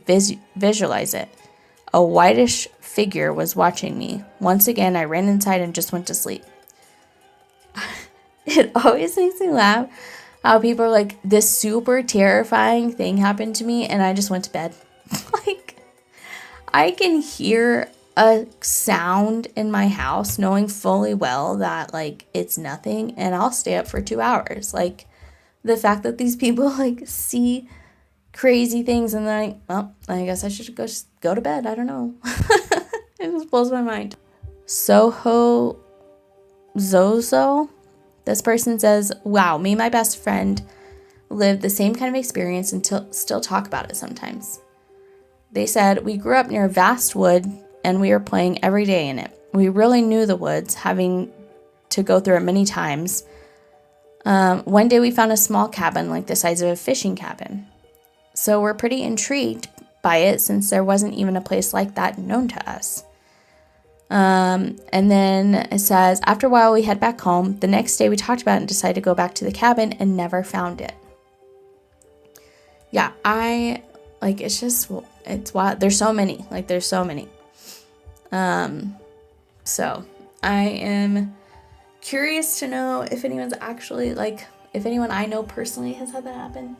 Speaker 1: visualize it. A whitish figure was watching me. Once again, I ran inside and just went to sleep. It always makes me laugh how people are like, this super terrifying thing happened to me and I just went to bed. Like, I can hear a sound in my house knowing fully well that like it's nothing, and I'll stay up for 2 hours. Like, the fact that these people like see crazy things and they're like, well, I guess I should go to bed. I don't know. It just blows my mind. Soho Zozo. This person says, wow, me and my best friend lived the same kind of experience and still talk about it sometimes. They said, we grew up near a vast wood and we were playing every day in it. We really knew the woods, having to go through it many times. One day we found a small cabin like the size of a fishing cabin. So we're pretty intrigued by it since there wasn't even a place like that known to us. And then it says, after a while we head back home. The next day we talked about it and decided to go back to the cabin and never found it. Yeah, it's wild. There's so many. So I am curious to know if anyone's actually, if anyone I know personally has had that happen.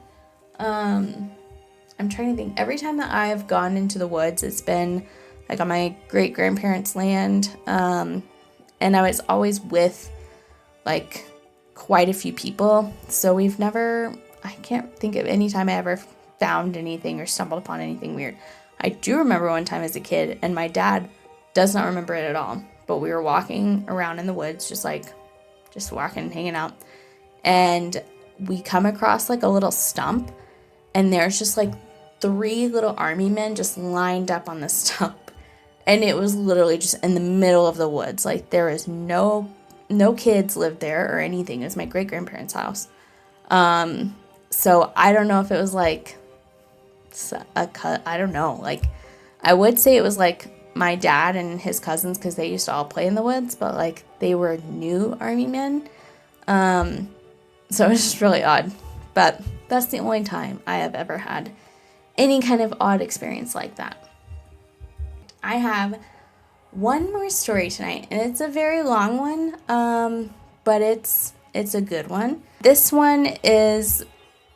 Speaker 1: I'm trying to think. Every time that I've gone into the woods, it's been like on my great-grandparents' land. And I was always with like quite a few people. So we've never I can't think of any time I ever found anything or stumbled upon anything weird. I do remember one time as a kid, and my dad does not remember it at all, but we were walking around in the woods, just walking, hanging out, and we come across like a little stump, and there's just like 3 little army men just lined up on the stump, and it was literally just in the middle of the woods. Like, there was no kids lived there or anything. It was my great-grandparents' house. So I don't know if it was like I don't know. Like, I would say it was like my dad and his cousins, because they used to all play in the woods, but like they were new army men. So it was just really odd. But that's the only time I have ever had any kind of odd experience like that. I have one more story tonight, and it's a very long one, but it's a good one. This one is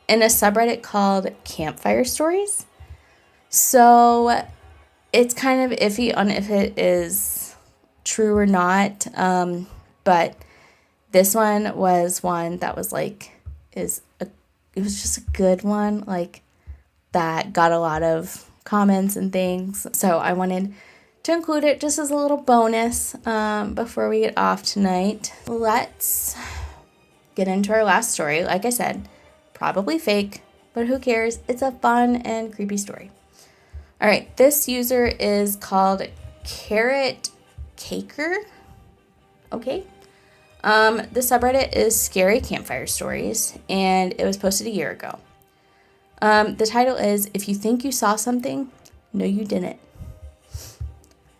Speaker 1: in a subreddit called Campfire Stories. So it's kind of iffy on if it is true or not, but this one was one that was like, it was just a good one, like, that got a lot of comments and things. So I wanted to include it just as a little bonus before we get off tonight. Let's get into our last story. Like I said, probably fake, but who cares? It's a fun and creepy story. All right, this user is called Carrot Caker. Okay. The subreddit is Scary Campfire Stories, and it was posted a year ago. The title is, If You Think You Saw Something, No You Didn't.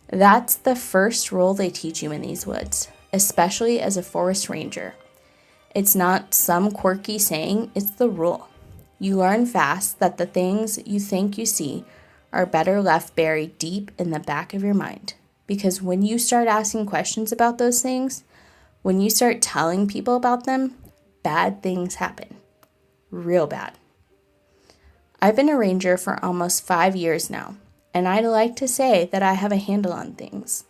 Speaker 1: That's the first rule they teach you in these woods, especially as a forest ranger. It's not some quirky saying, it's the rule. You learn fast that the things you think you see are better left buried deep in the back of your mind. Because when you start asking questions about those things, when you start telling people about them, bad things happen. Real bad. I've been a ranger for almost 5 years now, and I'd like to say that I have a handle on things.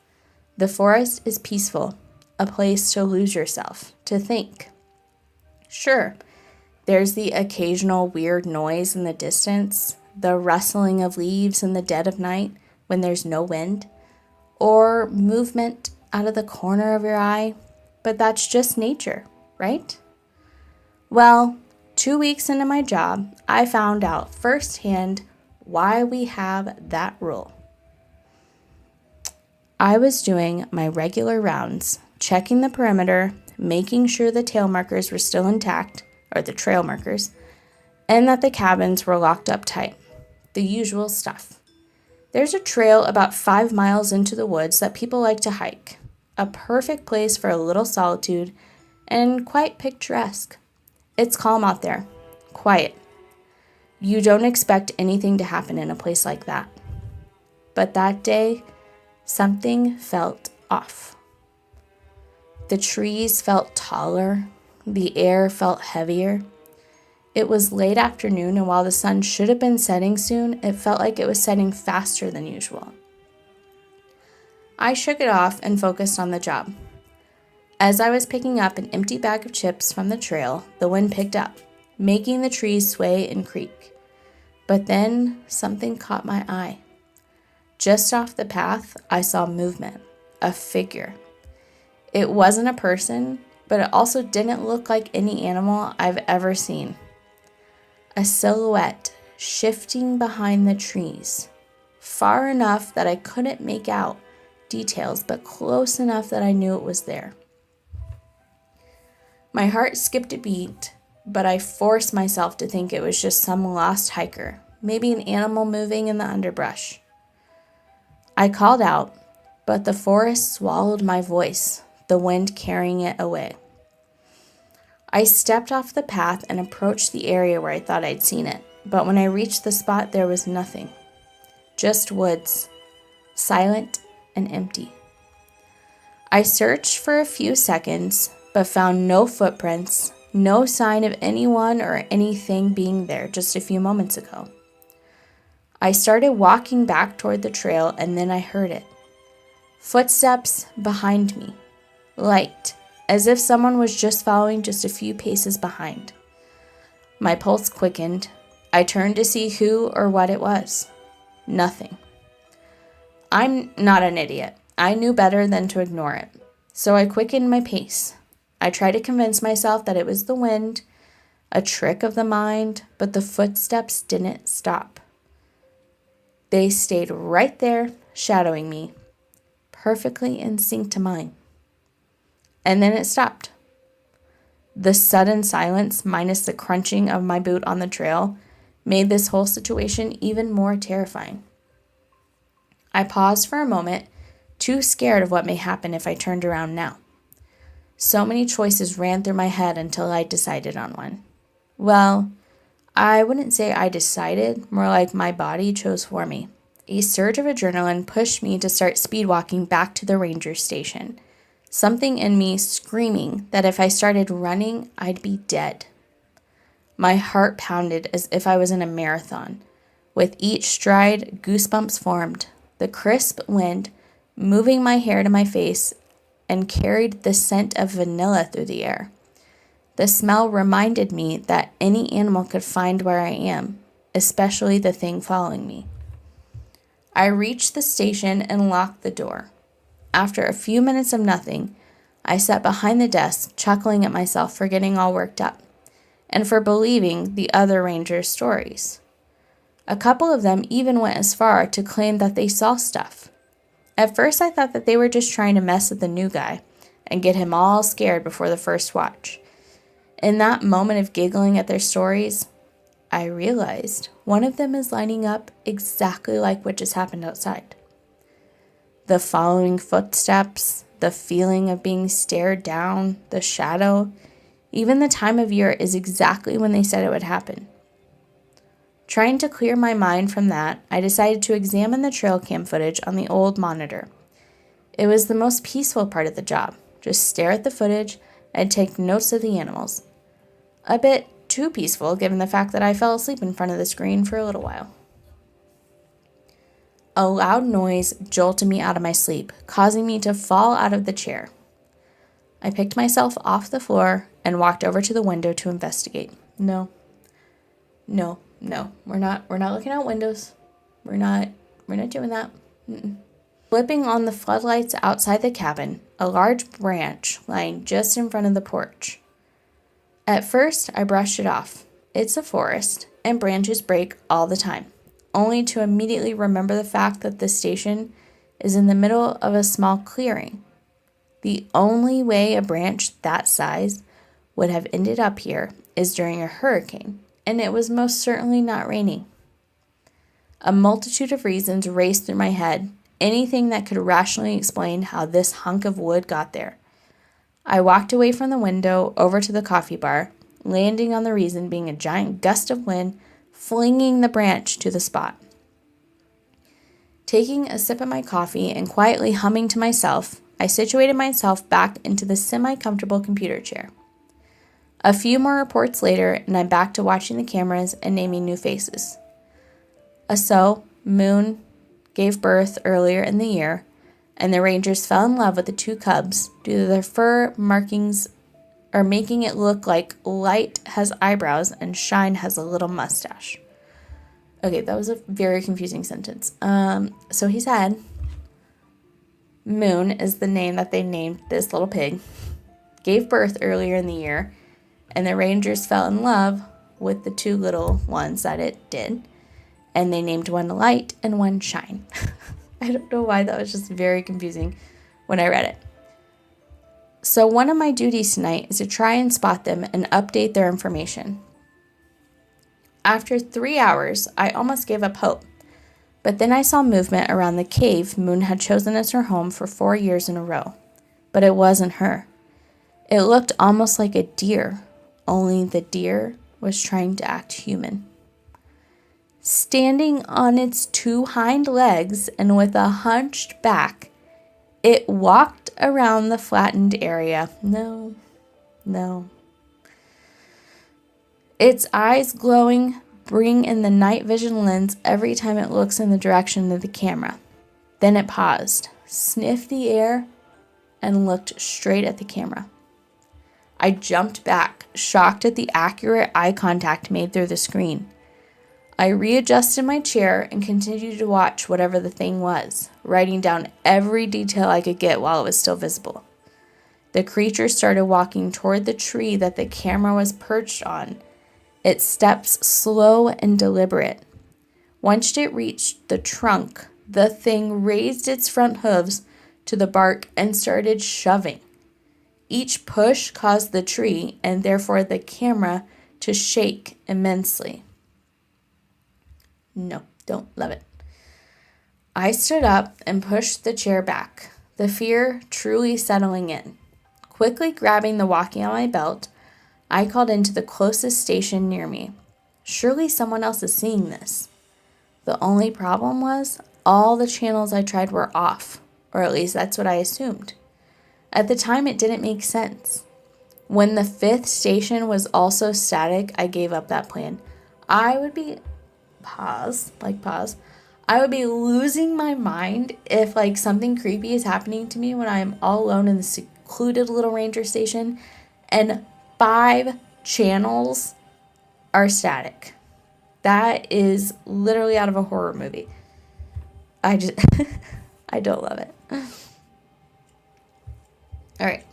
Speaker 1: The forest is peaceful, a place to lose yourself, to think. Sure, there's the occasional weird noise in the distance, the rustling of leaves in the dead of night when there's no wind, or movement out of the corner of your eye, but that's just nature, right? Well, 2 weeks into my job, I found out firsthand why we have that rule. I was doing my regular rounds, checking the perimeter, making sure the tail markers were still intact, or the trail markers, and that the cabins were locked up tight. The usual stuff. There's a trail about 5 miles into the woods that people like to hike. A perfect place for a little solitude and quite picturesque. It's calm out there. Quiet. You don't expect anything to happen in a place like that. But that day, something felt off. The trees felt taller. The air felt heavier. It was late afternoon, and while the sun should have been setting soon, it felt like it was setting faster than usual. I shook it off and focused on the job. As I was picking up an empty bag of chips from the trail, the wind picked up, making the trees sway and creak. But then something caught my eye. Just off the path, I saw movement, a figure. It wasn't a person, but it also didn't look like any animal I've ever seen. A silhouette shifting behind the trees, far enough that I couldn't make out details, but close enough that I knew it was there. My heart skipped a beat, but I forced myself to think it was just some lost hiker, maybe an animal moving in the underbrush. I called out, but the forest swallowed my voice, the wind carrying it away. I stepped off the path and approached the area where I thought I'd seen it, but when I reached the spot, there was nothing. Just woods, silent and empty. I searched for a few seconds, but found no footprints, no sign of anyone or anything being there just a few moments ago. I started walking back toward the trail, and then I heard it. Footsteps behind me, light, as if someone was just following just a few paces behind. My pulse quickened. I turned to see who or what it was. Nothing. I'm not an idiot. I knew better than to ignore it. So I quickened my pace. I tried to convince myself that it was the wind, a trick of the mind, but the footsteps didn't stop. They stayed right there, shadowing me, perfectly in sync to mine. And then it stopped. The sudden silence, minus the crunching of my boot on the trail, made this whole situation even more terrifying. I paused for a moment, too scared of what may happen if I turned around now. So many choices ran through my head until I decided on one. Well, I wouldn't say I decided, more like my body chose for me. A surge of adrenaline pushed me to start speed walking back to the ranger station. Something in me screaming that if I started running, I'd be dead. My heart pounded as if I was in a marathon. With each stride, goosebumps formed. The crisp wind, moving my hair to my face, and carried the scent of vanilla through the air. The smell reminded me that any animal could find where I am, especially the thing following me. I reached the station and locked the door. After a few minutes of nothing, I sat behind the desk, chuckling at myself for getting all worked up, and for believing the other rangers' stories. A couple of them even went as far to claim that they saw stuff. At first, I thought that they were just trying to mess with the new guy and get him all scared before the first watch. In that moment of giggling at their stories, I realized one of them is lining up exactly like what just happened outside. The following footsteps, the feeling of being stared down, the shadow, even the time of year is exactly when they said it would happen. Trying to clear my mind from that, I decided to examine the trail cam footage on the old monitor. It was the most peaceful part of the job. Just stare at the footage and take notes of the animals. A bit too peaceful given the fact that I fell asleep in front of the screen for a little while. A loud noise jolted me out of my sleep, causing me to fall out of the chair. I picked myself off the floor and walked over to the window to investigate. No, we're not looking out windows. We're not doing that. Flipping on the floodlights outside the cabin, a large branch lying just in front of the porch. At first, I brushed it off. It's a forest, and branches break all the time, only to immediately remember the fact that the station is in the middle of a small clearing. The only way a branch that size would have ended up here is during a hurricane, and it was most certainly not raining. A multitude of reasons raced through my head, anything that could rationally explain how this hunk of wood got there. I walked away from the window over to the coffee bar, landing on the reason being a giant gust of wind flinging the branch to the spot. Taking a sip of my coffee and quietly humming to myself, I situated myself back into the semi-comfortable computer chair. A few more reports later, and I'm back to watching the cameras and naming new faces. So, Moon gave birth earlier in the year, and the Rangers fell in love with the two cubs due to their fur markings or making it look like Light has eyebrows and Shine has a little mustache. Okay, that was a very confusing sentence. So he said, Moon is the name that they named this little pig, gave birth earlier in the year, and the Rangers fell in love with the two little ones that it did, and they named one Light and one Shine. I don't know why that was just very confusing when I read it. So one of my duties tonight is to try and spot them and update their information. After 3 hours, I almost gave up hope, but then I saw movement around the cave Moon had chosen as her home for 4 years in a row. But it wasn't her. It looked almost like a deer, only the deer was trying to act human. Standing on its two hind legs and with a hunched back, it walked around the flattened area. No. Its eyes glowing bring in the night vision lens every time it looks in the direction of the camera. Then it paused, sniffed the air, and looked straight at the camera. I jumped back, shocked at the accurate eye contact made through the screen. I readjusted my chair and continued to watch whatever the thing was, writing down every detail I could get while it was still visible. The creature started walking toward the tree that the camera was perched on, its steps slow and deliberate. Once it reached the trunk, the thing raised its front hooves to the bark and started shoving. Each push caused the tree, and therefore the camera, to shake immensely. No, don't love it. I stood up and pushed the chair back, the fear truly settling in. Quickly grabbing the walkie on my belt, I called into the closest station near me. Surely someone else is seeing this. The only problem was, all the channels I tried were off, or at least that's what I assumed. At the time, it didn't make sense. When the 5th station was also static, I gave up that plan. I would be I would be losing my mind if something creepy is happening to me when I'm all alone in the secluded little ranger station and 5 channels are static. That is literally out of a horror movie. I don't love it. All right.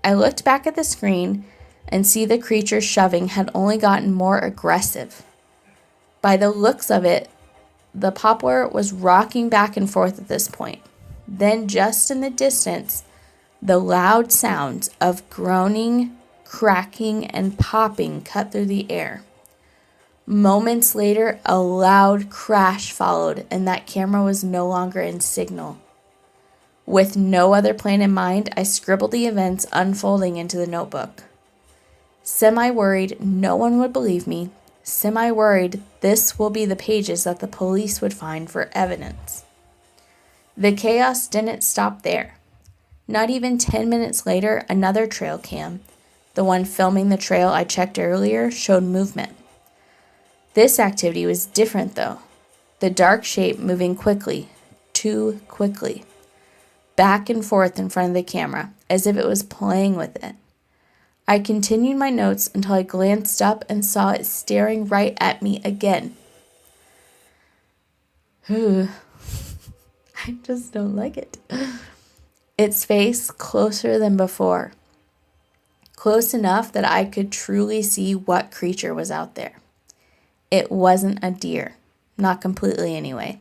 Speaker 1: I looked back at the screen and see the creature shoving had only gotten more aggressive. By the looks of it, the poplar was rocking back and forth at this point. Then just in the distance, the loud sounds of groaning, cracking, and popping cut through the air. Moments later, a loud crash followed, and that camera was no longer in signal. With no other plan in mind, I scribbled the events unfolding into the notebook. Semi-worried no one would believe me. Semi-worried this will be the pages that the police would find for evidence. The chaos didn't stop there. Not even 10 minutes later, another trail cam, the one filming the trail I checked earlier, showed movement. This activity was different though. The dark shape moving quickly, too quickly, back and forth in front of the camera, as if it was playing with it. I continued my notes until I glanced up and saw it staring right at me again. I just don't like it. Its face closer than before. Close enough that I could truly see what creature was out there. It wasn't a deer. Not completely anyway.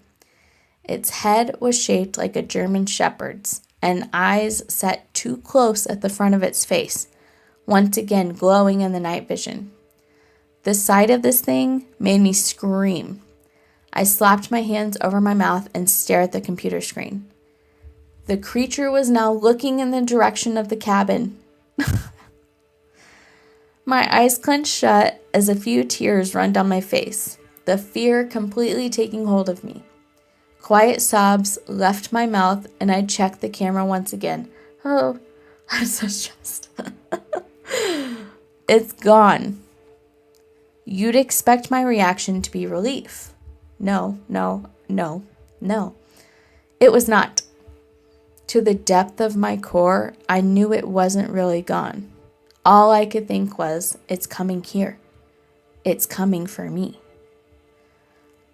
Speaker 1: Its head was shaped like a German shepherd's, and eyes set too close at the front of its face, once again glowing in the night vision. The sight of this thing made me scream. I slapped my hands over my mouth and stared at the computer screen. The creature was now looking in the direction of the cabin. My eyes clenched shut as a few tears run down my face, the fear completely taking hold of me. Quiet sobs left my mouth, and I checked the camera once again. Oh, I'm so stressed. It's gone. You'd expect my reaction to be relief. No. It was not. To the depth of my core, I knew it wasn't really gone. All I could think was, it's coming here. It's coming for me.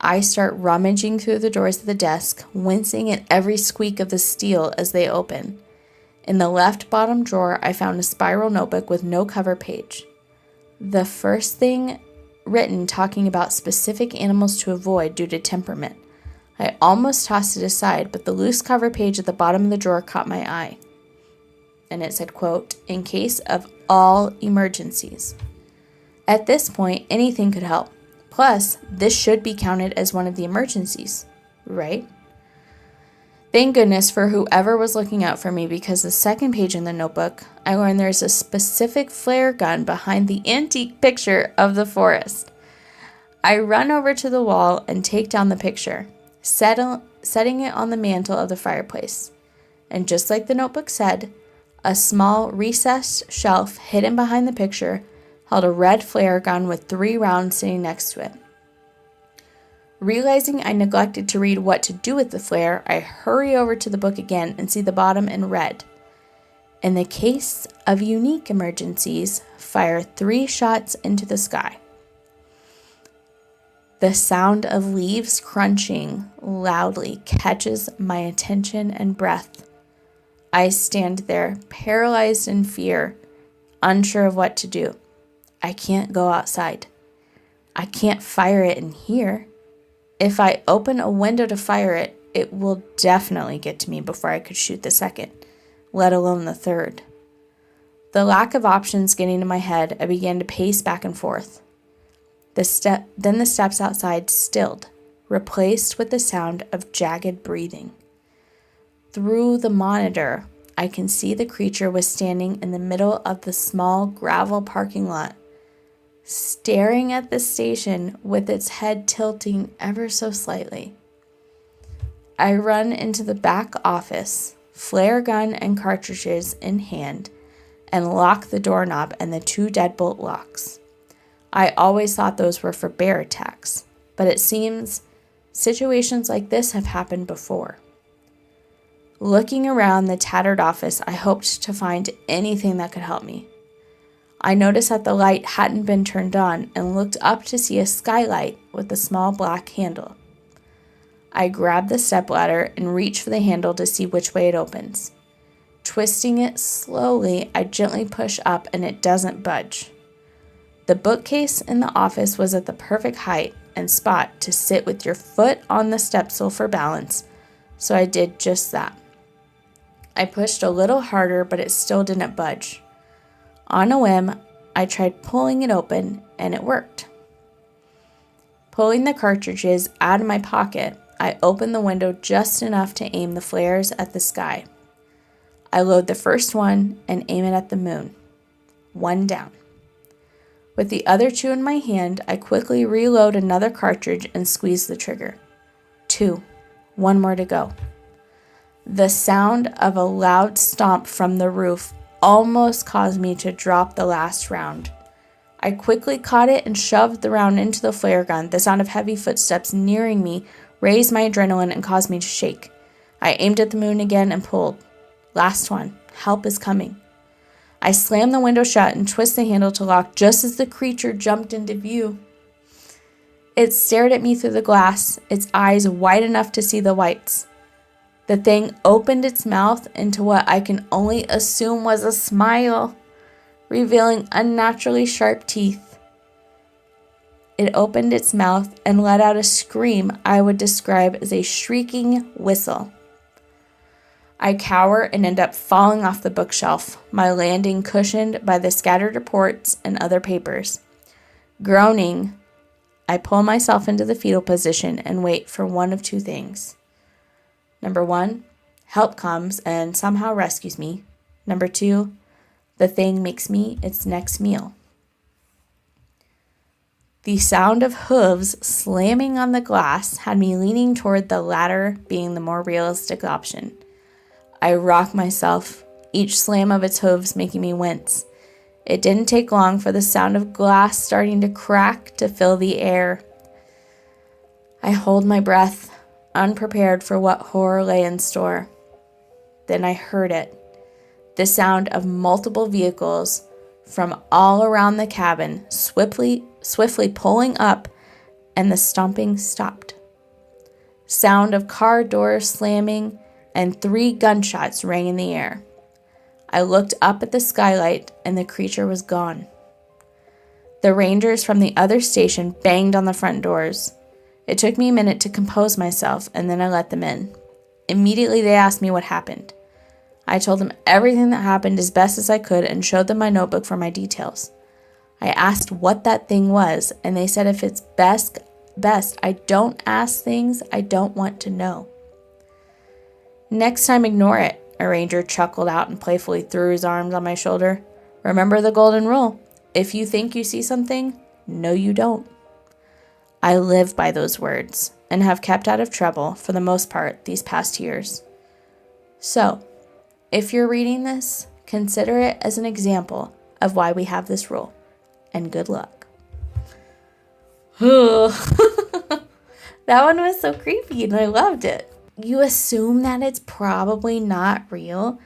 Speaker 1: I start rummaging through the doors of the desk, wincing at every squeak of the steel as they open. In the left bottom drawer, I found a spiral notebook with no cover page. The first thing written talking about specific animals to avoid due to temperament. I almost tossed it aside, but the loose cover page at the bottom of the drawer caught my eye. And it said, quote, "In case of all emergencies." At this point, anything could help. Plus, this should be counted as one of the emergencies, right? Thank goodness for whoever was looking out for me, because the second page in the notebook, I learned there's a specific flare gun behind the antique picture of the forest. I run over to the wall and take down the picture, setting it on the mantle of the fireplace. And just like the notebook said, a small recessed shelf hidden behind the picture held a red flare gun with 3 rounds sitting next to it. Realizing I neglected to read what to do with the flare, I hurry over to the book again and see the bottom in red. In the case of unique emergencies, fire 3 shots into the sky. The sound of leaves crunching loudly catches my attention and breath. I stand there, paralyzed in fear, unsure of what to do. I can't go outside. I can't fire it in here. If I open a window to fire it, it will definitely get to me before I could shoot the second, let alone the third. The lack of options getting to my head, I began to pace back and forth. Then the steps outside stilled, replaced with the sound of jagged breathing. Through the monitor, I can see the creature was standing in the middle of the small gravel parking lot, staring at the station with its head tilting ever so slightly. I run into the back office, flare gun and cartridges in hand, and lock the doorknob and the 2 deadbolt locks. I always thought those were for bear attacks, but it seems situations like this have happened before. Looking around the tattered office, I hoped to find anything that could help me. I noticed that the light hadn't been turned on and looked up to see a skylight with a small black handle. I grabbed the stepladder and reached for the handle to see which way it opens. Twisting it slowly, I gently push up and it doesn't budge. The bookcase in the office was at the perfect height and spot to sit with your foot on the stepstool for balance, so I did just that. I pushed a little harder, but it still didn't budge. On a whim, I tried pulling it open, and it worked. Pulling the cartridges out of my pocket, I opened the window just enough to aim the flares at the sky. I load the first one and aim it at the moon. 1 down. With the other 2 in my hand, I quickly reload another cartridge and squeeze the trigger. 2. 1 more to go. The sound of a loud stomp from the roof almost caused me to drop the last round. I quickly caught it and shoved the round into the flare gun. The sound of heavy footsteps nearing me raised my adrenaline and caused me to shake. I aimed at the moon again and pulled. Last one. Help is coming. I slammed the window shut and twisted the handle to lock just as the creature jumped into view. It stared at me through the glass, its eyes wide enough to see the whites. The thing opened its mouth into what I can only assume was a smile, revealing unnaturally sharp teeth. It opened its mouth and let out a scream I would describe as a shrieking whistle. I cower and end up falling off the bookshelf, my landing cushioned by the scattered reports and other papers. Groaning, I pull myself into the fetal position and wait for one of 2 things. Number 1, help comes and somehow rescues me. Number 2, the thing makes me its next meal. The sound of hooves slamming on the glass had me leaning toward the latter being the more realistic option. I rock myself, each slam of its hooves making me wince. It didn't take long for the sound of glass starting to crack to fill the air. I hold my breath, unprepared for what horror lay in store. Then I heard it, the sound of multiple vehicles from all around the cabin swiftly pulling up, and the stomping stopped. Sound of car doors slamming and 3 gunshots rang in the air. I looked up at the skylight and the creature was gone. The rangers from the other station banged on the front doors. It took me a minute to compose myself and then I let them in. Immediately they asked me what happened. I told them everything that happened as best as I could and showed them my notebook for my details. I asked what that thing was and they said if it's best I don't ask things I don't want to know. Next time, ignore it, a ranger chuckled out and playfully threw his arms on my shoulder. Remember the golden rule. If you think you see something, no you don't. I live by those words and have kept out of trouble for the most part these past years. So, if you're reading this, consider it as an example of why we have this rule. And good luck. That one was so creepy and I loved it. You assume that it's probably not real,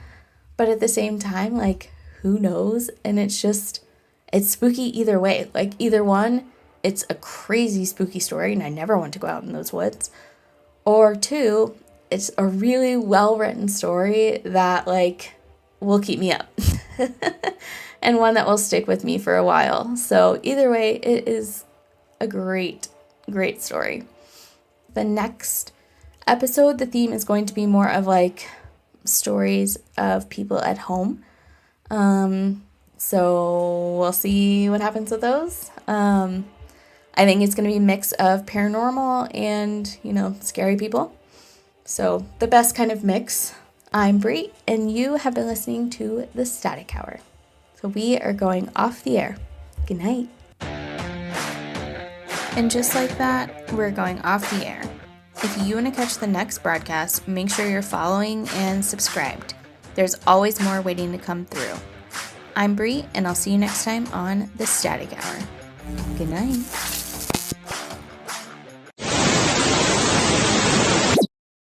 Speaker 1: But at the same time, like, who knows? And it's spooky either way. Like, either one, it's a crazy spooky story and I never want to go out in those woods. Or two, it's a really well-written story that, like, will keep me up. And one that will stick with me for a while. So either way, it is a great, great story. The next episode, the theme is going to be more of, like, stories of people at home. So we'll see what happens with those. I think it's going to be a mix of paranormal and, scary people. So the best kind of mix. I'm Brie, and you have been listening to The Static Hour. So we are going off the air. Good night. And just like that, we're going off the air. If you want to catch the next broadcast, make sure you're following and subscribed. There's always more waiting to come through. I'm Brie, and I'll see you next time on The Static Hour. Good night.